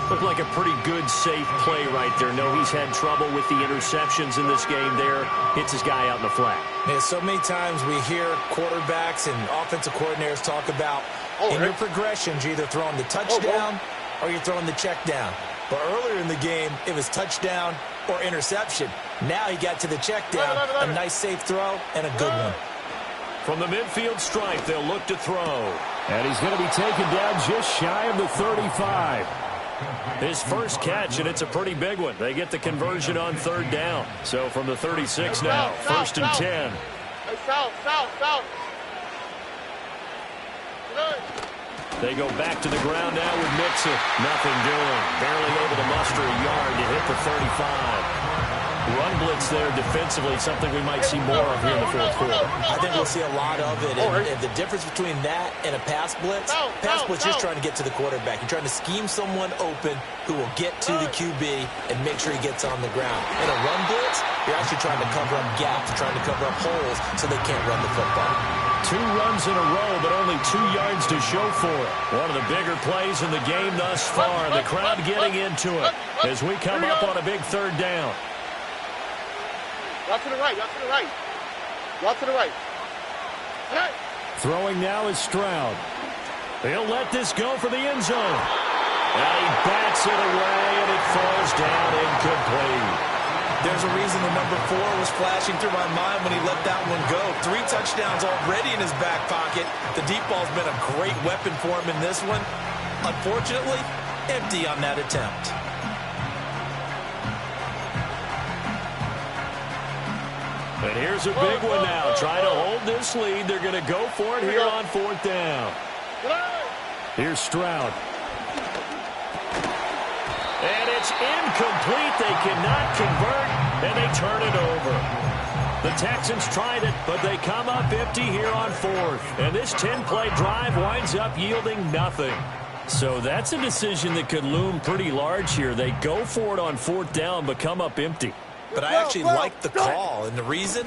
Looked like a pretty good, safe play right there. No, he's had trouble with the interceptions in this game there. Hits his guy out in the flat. Man, so many times we hear quarterbacks and offensive coordinators talk about in your progressions, you're either throwing the touchdown or you're throwing the check down. But earlier in the game, it was touchdown or interception. Now he got to the check down, a nice safe throw, and a good one. From the midfield stripe, they'll look to throw. And he's going to be taken down just shy of the 35. His first catch, and it's a pretty big one. They get the conversion on 3rd down. So from the 36 now, 1st and 10. South. They go back to the ground now with Mixon. Nothing doing. Barely able to muster a yard to hit the 35. Run blitz there defensively, something we might see more of here in the 4th quarter. I think we'll see a lot of it. And the difference between that and a pass blitz is trying to get to the quarterback. You're trying to scheme someone open who will get to the QB and make sure he gets on the ground. In a run blitz, you're actually trying to cover up gaps, trying to cover up holes so they can't run the football. 2 runs in a row, but only 2 yards to show for it. One of the bigger plays in the game thus far. The crowd getting into it as we come up on a big 3rd down. Y'all to the right. Throwing now is Stroud. He'll let this go for the end zone. And he bats it away, and it falls down incomplete. There's a reason the number 4 was flashing through my mind when he let that one go. 3 touchdowns already in his back pocket. The deep ball's been a great weapon for him in this one. Unfortunately, empty on that attempt. And here's a big one now. Trying to hold this lead. They're going to go for it here on 4th down. Here's Stroud. And it's incomplete. They cannot convert, and they turn it over. The Texans tried it, but they come up empty here on 4th. And this 10-play drive winds up yielding nothing. So that's a decision that could loom pretty large here. They go for it on 4th down, but come up empty. But I actually like the call, and the reason?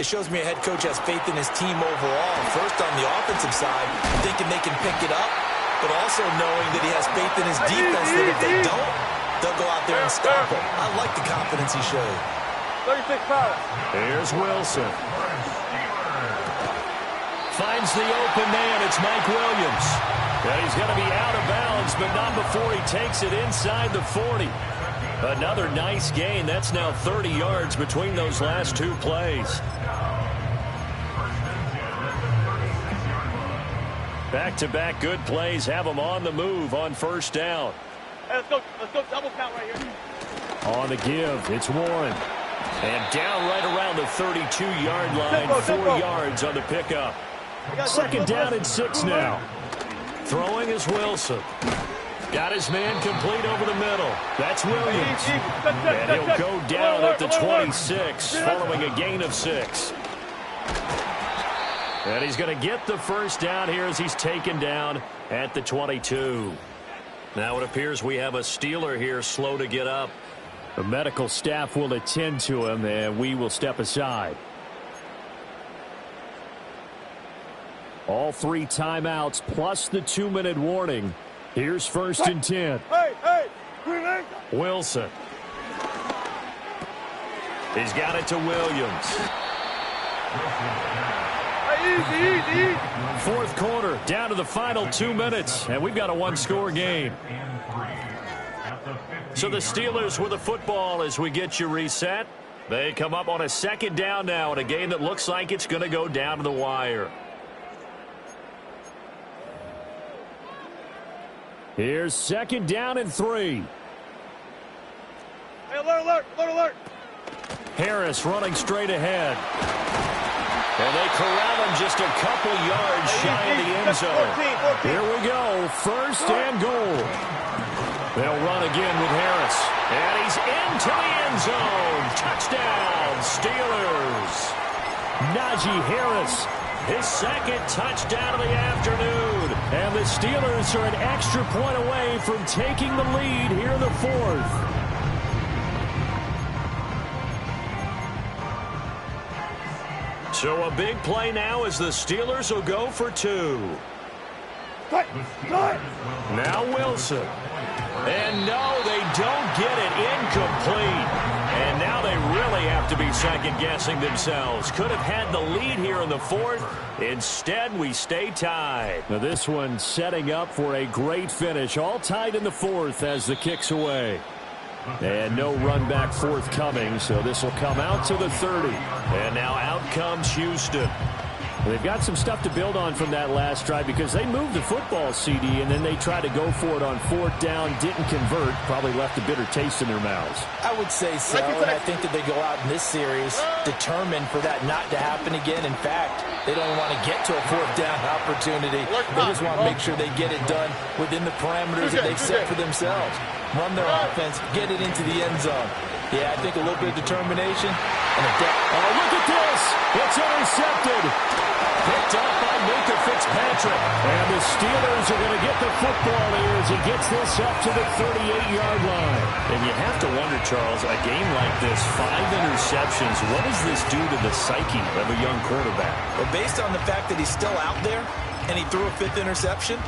It shows me a head coach has faith in his team overall. First, on the offensive side, thinking they can pick it up, but also knowing that he has faith in his defense that if they don't, they'll go out there and stop him. I like the confidence he showed. 36 power. Here's Wilson. Finds the open man. It's Mike Williams. And he's going to be out of bounds, but not before he takes it inside the 40. Another nice gain. That's now 30 yards between those last two plays. Back-to-back good plays have them on the move on first down. Hey, let's go double count right here. On the give, it's Warren. And down right around the 32-yard line, 4 yards on the pickup. Second down and 6 now. Throwing is Wilson. Got his man complete over the middle. That's Williams. And he'll go down at the 26 following a gain of 6. And he's going to get the first down here as he's taken down at the 22. Now it appears we have a Steeler here slow to get up. The medical staff will attend to him, and we will step aside. All 3 timeouts plus the 2-minute warning. Here's first and 10. Wilson. He's got it to Williams. Easy. Fourth quarter, down to the final 2 minutes, and we've got a one-score game. So the Steelers with the football as we get you reset. They come up on a second down now in a game that looks like it's going to go down to the wire. Here's second down and 3. Hey, alert. Harris running straight ahead. And they corral him just a couple yards shy of the end zone. 14. Here we go, first and goal. They'll run again with Harris. And he's into the end zone. Touchdown, Steelers. Najee Harris, his second touchdown of the afternoon. And the Steelers are an extra point away from taking the lead here in the fourth. So a big play now as the Steelers will go for 2. Now Wilson. And no, they don't get it. Incomplete. And now they really have to be second-guessing themselves. Could have had the lead here in the fourth. Instead, we stay tied. Now this one setting up for a great finish. All tied in the fourth as the kick's away. And no run back forthcoming, so this will come out to the 30. And now out comes Houston. They've got some stuff to build on from that last drive because they moved the football, CD, and then they tried to go for it on fourth down, didn't convert, probably left a bitter taste in their mouths. I would say so, and I think that they go out in this series determined for that not to happen again. In fact, they don't want to get to a fourth down opportunity. They just want to make sure they get it done within the parameters that they've set for themselves. Run their offense, get it into the end zone. Yeah, I think a little bit of determination and a depth. Oh, look at this! It's intercepted. Picked up by Minka Fitzpatrick. And the Steelers are going to get the football here as he gets this up to the 38-yard line. And you have to wonder, Charles, a game like this, 5 interceptions, what does this do to the psyche of a young quarterback? Well, based on the fact that he's still out there and he threw a 5th interception,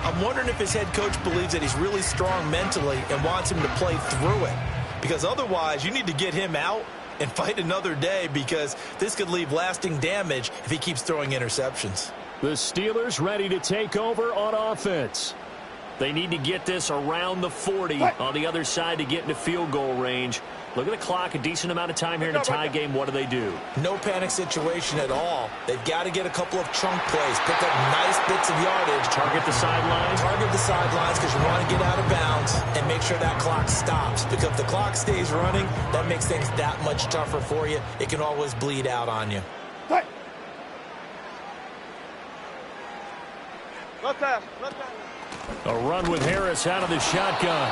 I'm wondering if his head coach believes that he's really strong mentally and wants him to play through it. Because otherwise, you need to get him out and fight another day because this could leave lasting damage if he keeps throwing interceptions. The Steelers ready to take over on offense. They need to get this around the 40 on the other side to get into field goal range. Look at the clock, a decent amount of time here in a tie game. What do? No panic situation at all. They've got to get a couple of chunk plays, pick up nice bits of yardage. Target the sidelines. Target the sidelines because you want to get out of bounds and make sure that clock stops. Because if the clock stays running, that makes things that much tougher for you. It can always bleed out on you. A run with Harris out of the shotgun.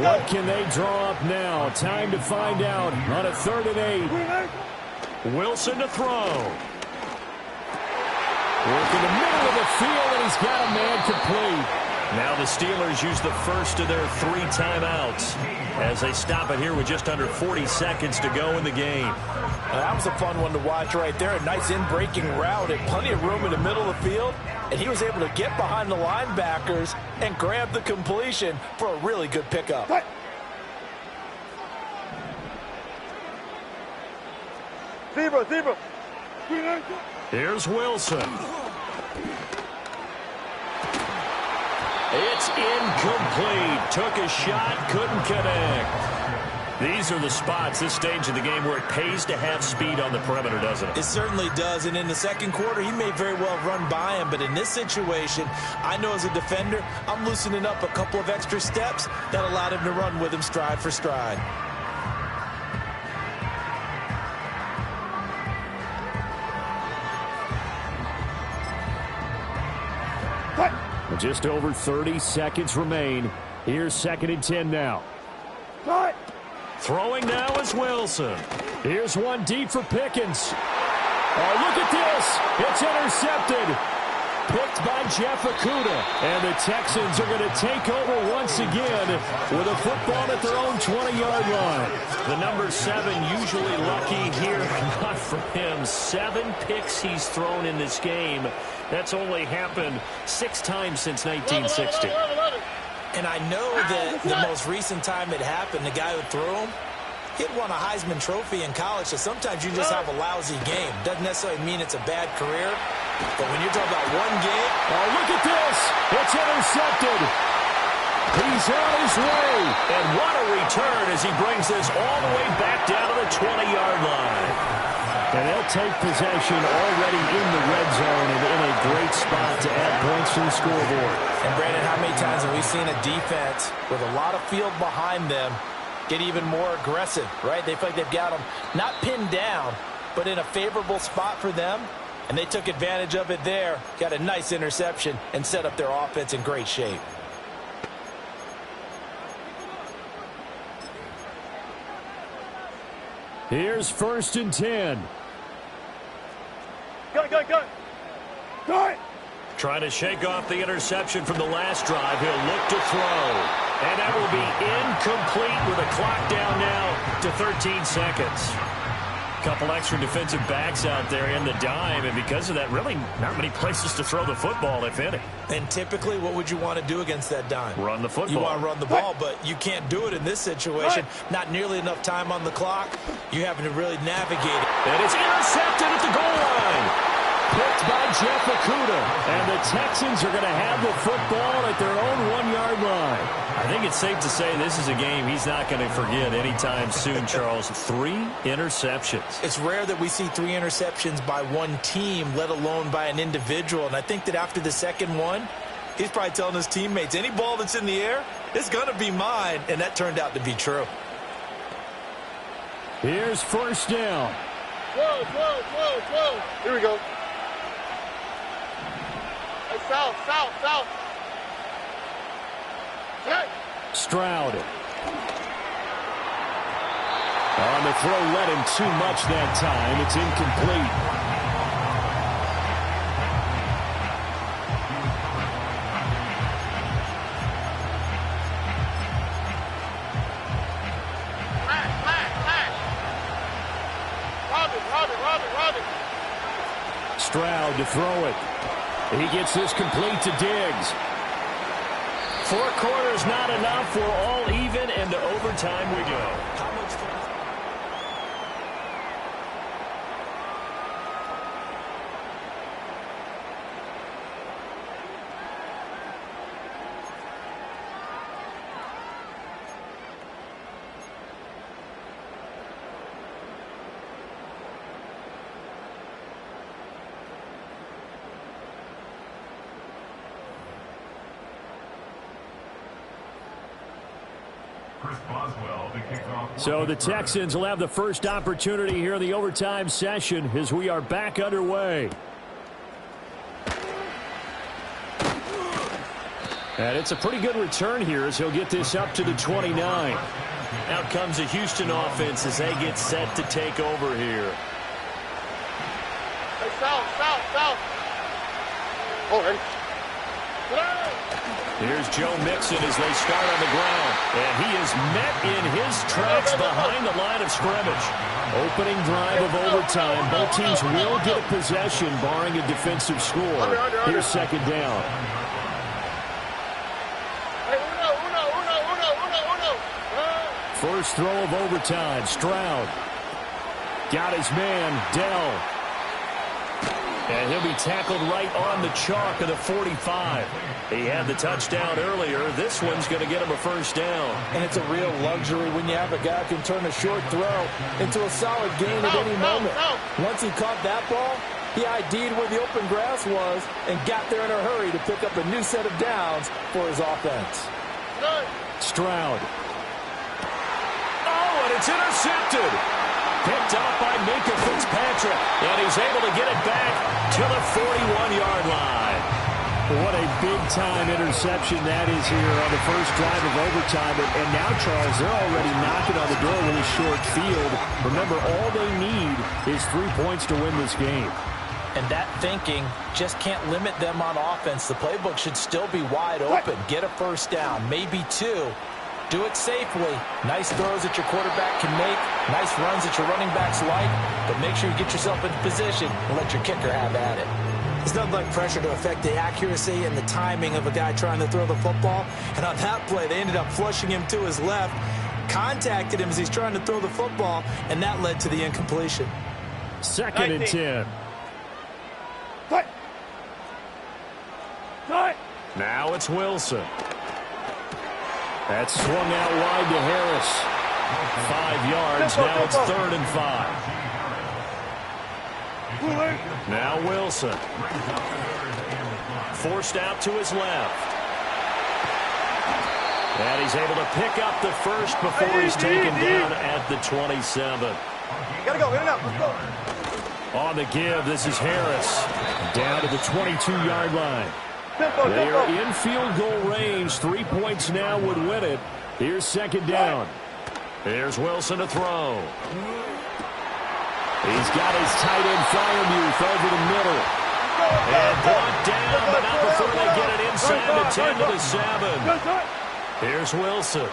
What can they draw up now? Time to find out on a 3rd and 8. Wilson to throw. Work in the middle of the field, and he's got a man complete. Now the Steelers use the first of their 3 timeouts as they stop it here with just under 40 seconds to go in the game. That was a fun one to watch right there. A nice in-breaking route and plenty of room in the middle of the field. And he was able to get behind the linebackers and grab the completion for a really good pickup. Zebra. Here's Wilson. It's incomplete. Took a shot, couldn't connect. These are the spots, this stage of the game, where it pays to have speed on the perimeter, doesn't it? It certainly does, and in the second quarter, he may very well run by him, but in this situation, I know as a defender, I'm loosening up a couple of extra steps that allowed him to run with him stride for stride. Just over 30 seconds remain. Here's 2nd and 10 now. Throwing now is Wilson. Here's one deep for Pickens. Oh, look at this. It's intercepted. Picked by Jeff Okudah. And the Texans are going to take over once again with a football at their own 20-yard line. The number 7 usually lucky here. Not for him. 7 picks he's thrown in this game. That's only happened 6 times since 1960. And I know that the most recent time it happened, the guy who threw him, he'd won a Heisman Trophy in college, so sometimes you just have a lousy game. Doesn't necessarily mean it's a bad career, but when you're talking about one game... Oh, look at this! It's intercepted! He's on his way! And what a return as he brings this all the way back down to the 20-yard line. And they'll take possession already in the red zone and in a great spot to add points to the scoreboard. And, Brandon, how many times have we seen a defense with a lot of field behind them get even more aggressive, right? They feel like they've got them not pinned down, but in a favorable spot for them, and they took advantage of it there, got a nice interception, and set up their offense in great shape. Here's 1st and 10. Go! Trying to shake off the interception from the last drive. He'll look to throw. And that will be incomplete with a clock down now to 13 seconds. Couple extra defensive backs out there in the dime, and because of that, really not many places to throw the football, if any. And typically, what would you want to do against that dime? Run the football. You want to run the ball, but you can't do it in this situation. Not nearly enough time on the clock. You having to really navigate it. And it's intercepted at the goal line. Picked by Jeff Okudah. And the Texans are going to have the football at their own 1-yard line. I think it's safe to say this is a game he's not going to forget anytime soon, Charles. 3 interceptions. It's rare that we see 3 interceptions by one team, let alone by an individual. And I think that after the second one, he's probably telling his teammates, any ball that's in the air, it's going to be mine. And that turned out to be true. Here's 1st down. Whoa. Here we go. Hey, south. Hey. Stroud. On the throw, let him too much that time. It's incomplete. Robin. Stroud to throw it. He gets this complete to Diggs. 4 quarters not enough. We're all even, and to overtime we go. How much time? So the Texans will have the first opportunity here in the overtime session as we are back underway. And it's a pretty good return here as he'll get this up to the 29. Out comes the Houston offense as they get set to take over here. Hey, south. Oh, hey. Here's Joe Mixon as they start on the ground. And he is met in his tracks behind the line of scrimmage. Opening drive of overtime. Both teams will get a possession, barring a defensive score. Here's second down. First throw of overtime. Stroud. Got his man, Dell. And he'll be tackled right on the chalk of the 45. He had the touchdown earlier. This one's going to get him a first down. And it's a real luxury when you have a guy who can turn a short throw into a solid gain at any moment. Once he caught that ball, he ID'd where the open grass was and got there in a hurry to pick up a new set of downs for his offense. Stroud. Oh, and it's intercepted. Picked off by Minka Fitzpatrick. And he's able to get it back to the 41-yard line. What a big-time interception that is here on the first drive of overtime. And now, Charles, they're already knocking on the door with a short field. Remember, all they need is 3 points to win this game. And that thinking just can't limit them on offense. The playbook should still be wide open. Get a first down, maybe two. Do it safely. Nice throws that your quarterback can make. Nice runs that your running backs like. But make sure you get yourself into position and let your kicker have at it. There's nothing like pressure to affect the accuracy and the timing of a guy trying to throw the football. And on that play, they ended up flushing him to his left, contacted him as he's trying to throw the football, and that led to the incompletion. Second and 10. Now it's Wilson. That's swung out wide to Harris. 5 yards. Now it's 3rd and 5. Now Wilson. Forced out to his left. And he's able to pick up the first before he's taken down at the 27. Gotta go, in and out, let's go. On the give, this is Harris. Down to the 22-yard line. They are in field goal range. 3 points now would win it. Here's second down. Here's Wilson to throw. He's got his tight end Fryermuth over the middle. And brought down, but not before they get it inside the 10 to the 7. Here's Wilson.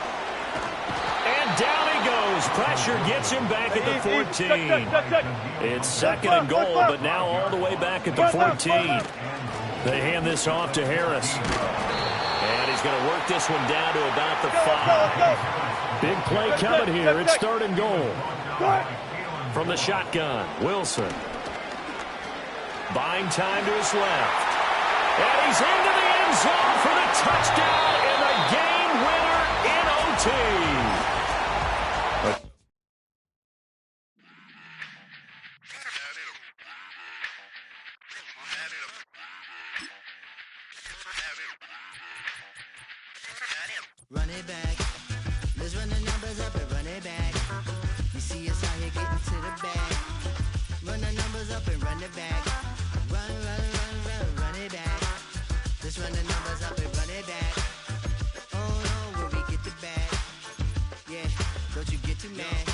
And down he goes. Pressure gets him back at the 14. It's second and goal, but now all the way back at the 14. They hand this off to Harris. And he's going to work this one down to about the 5. Big play coming here. It's 3rd and goal. From the shotgun, Wilson. Buying time to his left. And he's into the end zone for the touchdown and the game winner in OT. Run it back. Let's run the numbers up and run it back. You see us out here getting to the bag. Run the numbers up and run it back. Run it back. Let's run the numbers up and run it back. Oh no, where we get the bag. Yeah, don't you get too mad.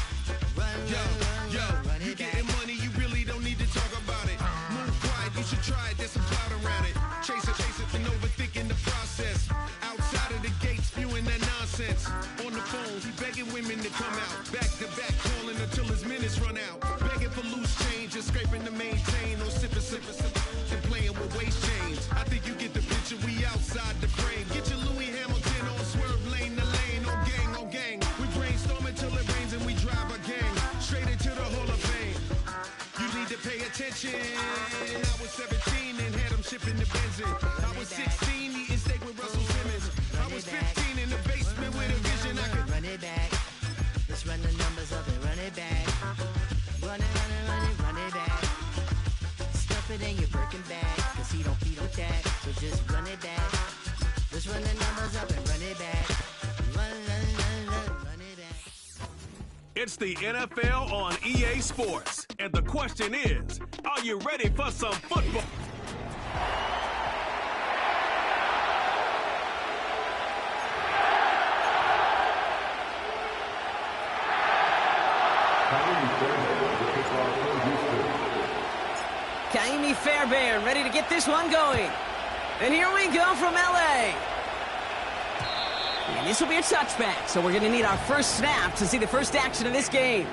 Run it back. You getting money, you really don't need to talk about it. Move quiet, you should try it, there's some clout around it. Chase it, and overthinking the process. Outside of the gate, spewing that nonsense. On the phone, he begging women to come out. Back to back, calling until his minutes run out. Begging for loose change, just scraping to maintain. No sipping, and playing with waist chains. I think you get the picture, we outside the frame. Get your Louis Hamilton on swerve lane to lane. On gang. We brainstorm until it rains and we drive a gang. Straight into the Hall of Fame. You need to pay attention. I was 17 and had them shipping the benzine. I was 16 eating steak with Russell Simmons. I was 15 in the basement with a vision. I could run it back. Let's run the numbers up and run it back. Run it back. Stuff it in your Birkin bag, cause he don't feed on that. So just run it back. Let's run the numbers up and run it back. Run it back. It's the NFL on EA Sports. And the question is, are you ready for some football? Kaimi Fairbairn ready to get this one going. And here we go from LA. And this will be a touchback, so we're going to need our first snap to see the first action of this game.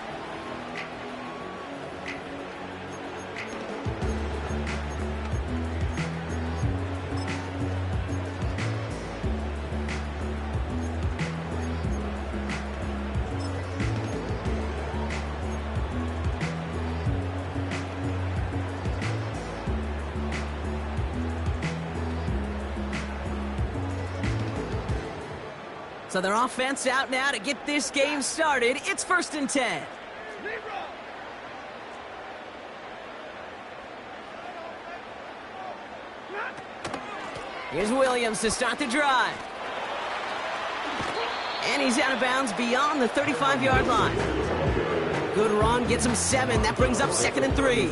So their offense out now to get this game started. It's 1st and 10. Here's Williams to start the drive. And he's out of bounds beyond the 35-yard line. Good run, gets him 7. That brings up 2nd and 3.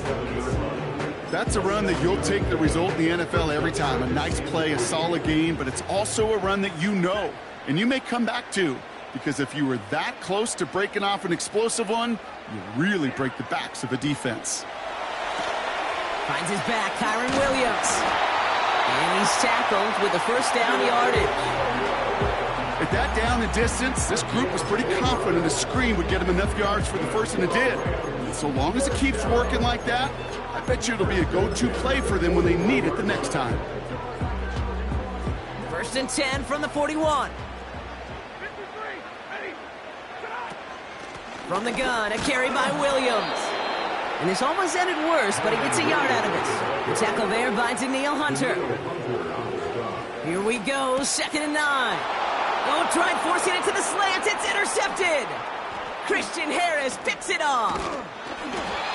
That's a run that you'll take the result in the NFL every time. A nice play, a solid game, but it's also a run that you know. And you may come back to, because if you were that close to breaking off an explosive one, you really break the backs of a defense. Finds his back, Kyron Williams. And he's tackled with the first down yardage. At that down and distance, this group was pretty confident a screen would get him enough yards for the first, and it did. And so long as it keeps working like that, I bet you it'll be a go-to play for them when they need it the next time. 1st and 10 from the 41. From the gun, a carry by Williams. And this almost ended worse, but he gets a yard out of it. The tackle there by Daniil Hunter. Here we go, 2nd and 9. Oh, tried forcing it to the slant. It's intercepted. Christian Harris picks it off.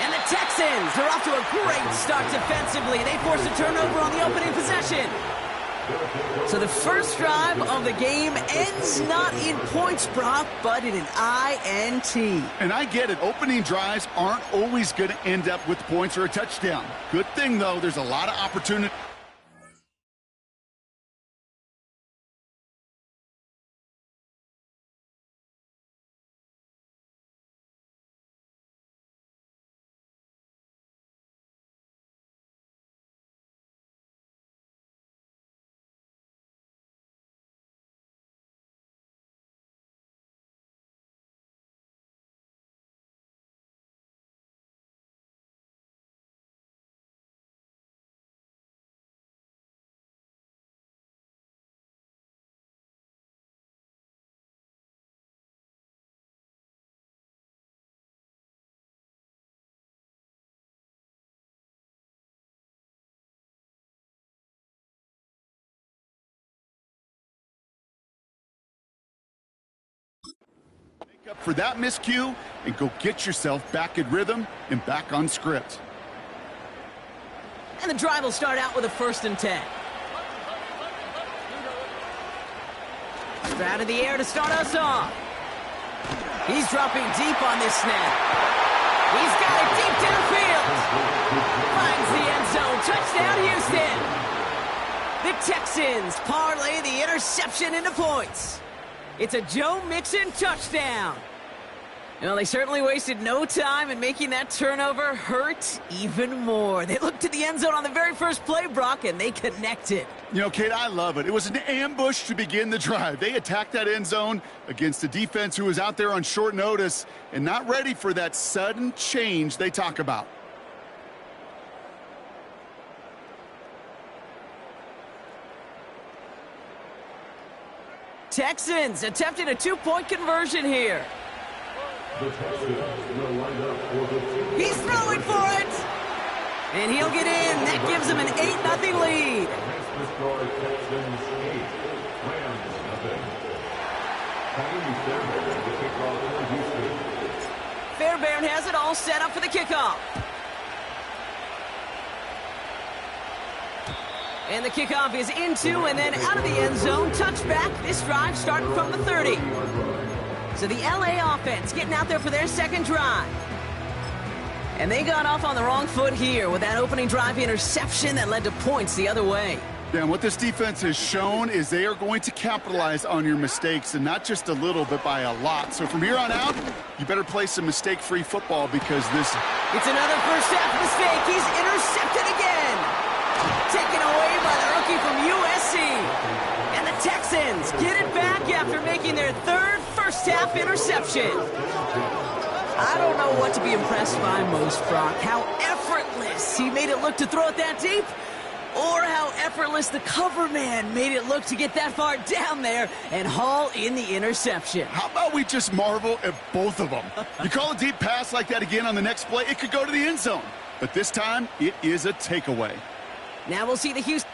And the Texans are off to a great start defensively. They force a turnover on the opening possession. So the first drive of the game ends not in points, Brock, but in an INT. And I get it. Opening drives aren't always going to end up with points or a touchdown. Good thing, though, there's a lot of opportunity. Up for that miscue and go get yourself back in rhythm and back on script. And the drive will start out with a 1st and 10. Out of the air to start us off. He's dropping deep on this snap. He's got it deep downfield. Finds the end zone. Touchdown, Houston. The Texans parlay the interception into points. It's a Joe Mixon touchdown. Well, they certainly wasted no time in making that turnover hurt even more. They looked to the end zone on the very first play, Brock, and they connected. You know, Kate, I love it. It was an ambush to begin the drive. They attacked that end zone against a defense who was out there on short notice and not ready for that sudden change they talk about. Texans attempting a 2-point conversion here. He's throwing for it. And he'll get in. That gives him an 8-0 lead. Fairbairn has it all set up for the kickoff. And the kickoff is into and then out of the end zone. Touchback. This drive starting from the 30. So the LA offense getting out there for their second drive. And they got off on the wrong foot here with that opening drive interception that led to points the other way. Yeah, and what this defense has shown is they are going to capitalize on your mistakes, and not just a little, but by a lot. So from here on out, you better play some mistake-free football because this... It's another first half mistake. He's intercepted again. Taken away by the rookie from USC. And the Texans get it back after making their third first-half interception. I don't know what to be impressed by most, Brock. How effortless he made it look to throw it that deep, or how effortless the cover man made it look to get that far down there and haul in the interception. How about we just marvel at both of them? You call a deep pass like that again on the next play, it could go to the end zone. But this time, it is a takeaway. Now we'll see the Houston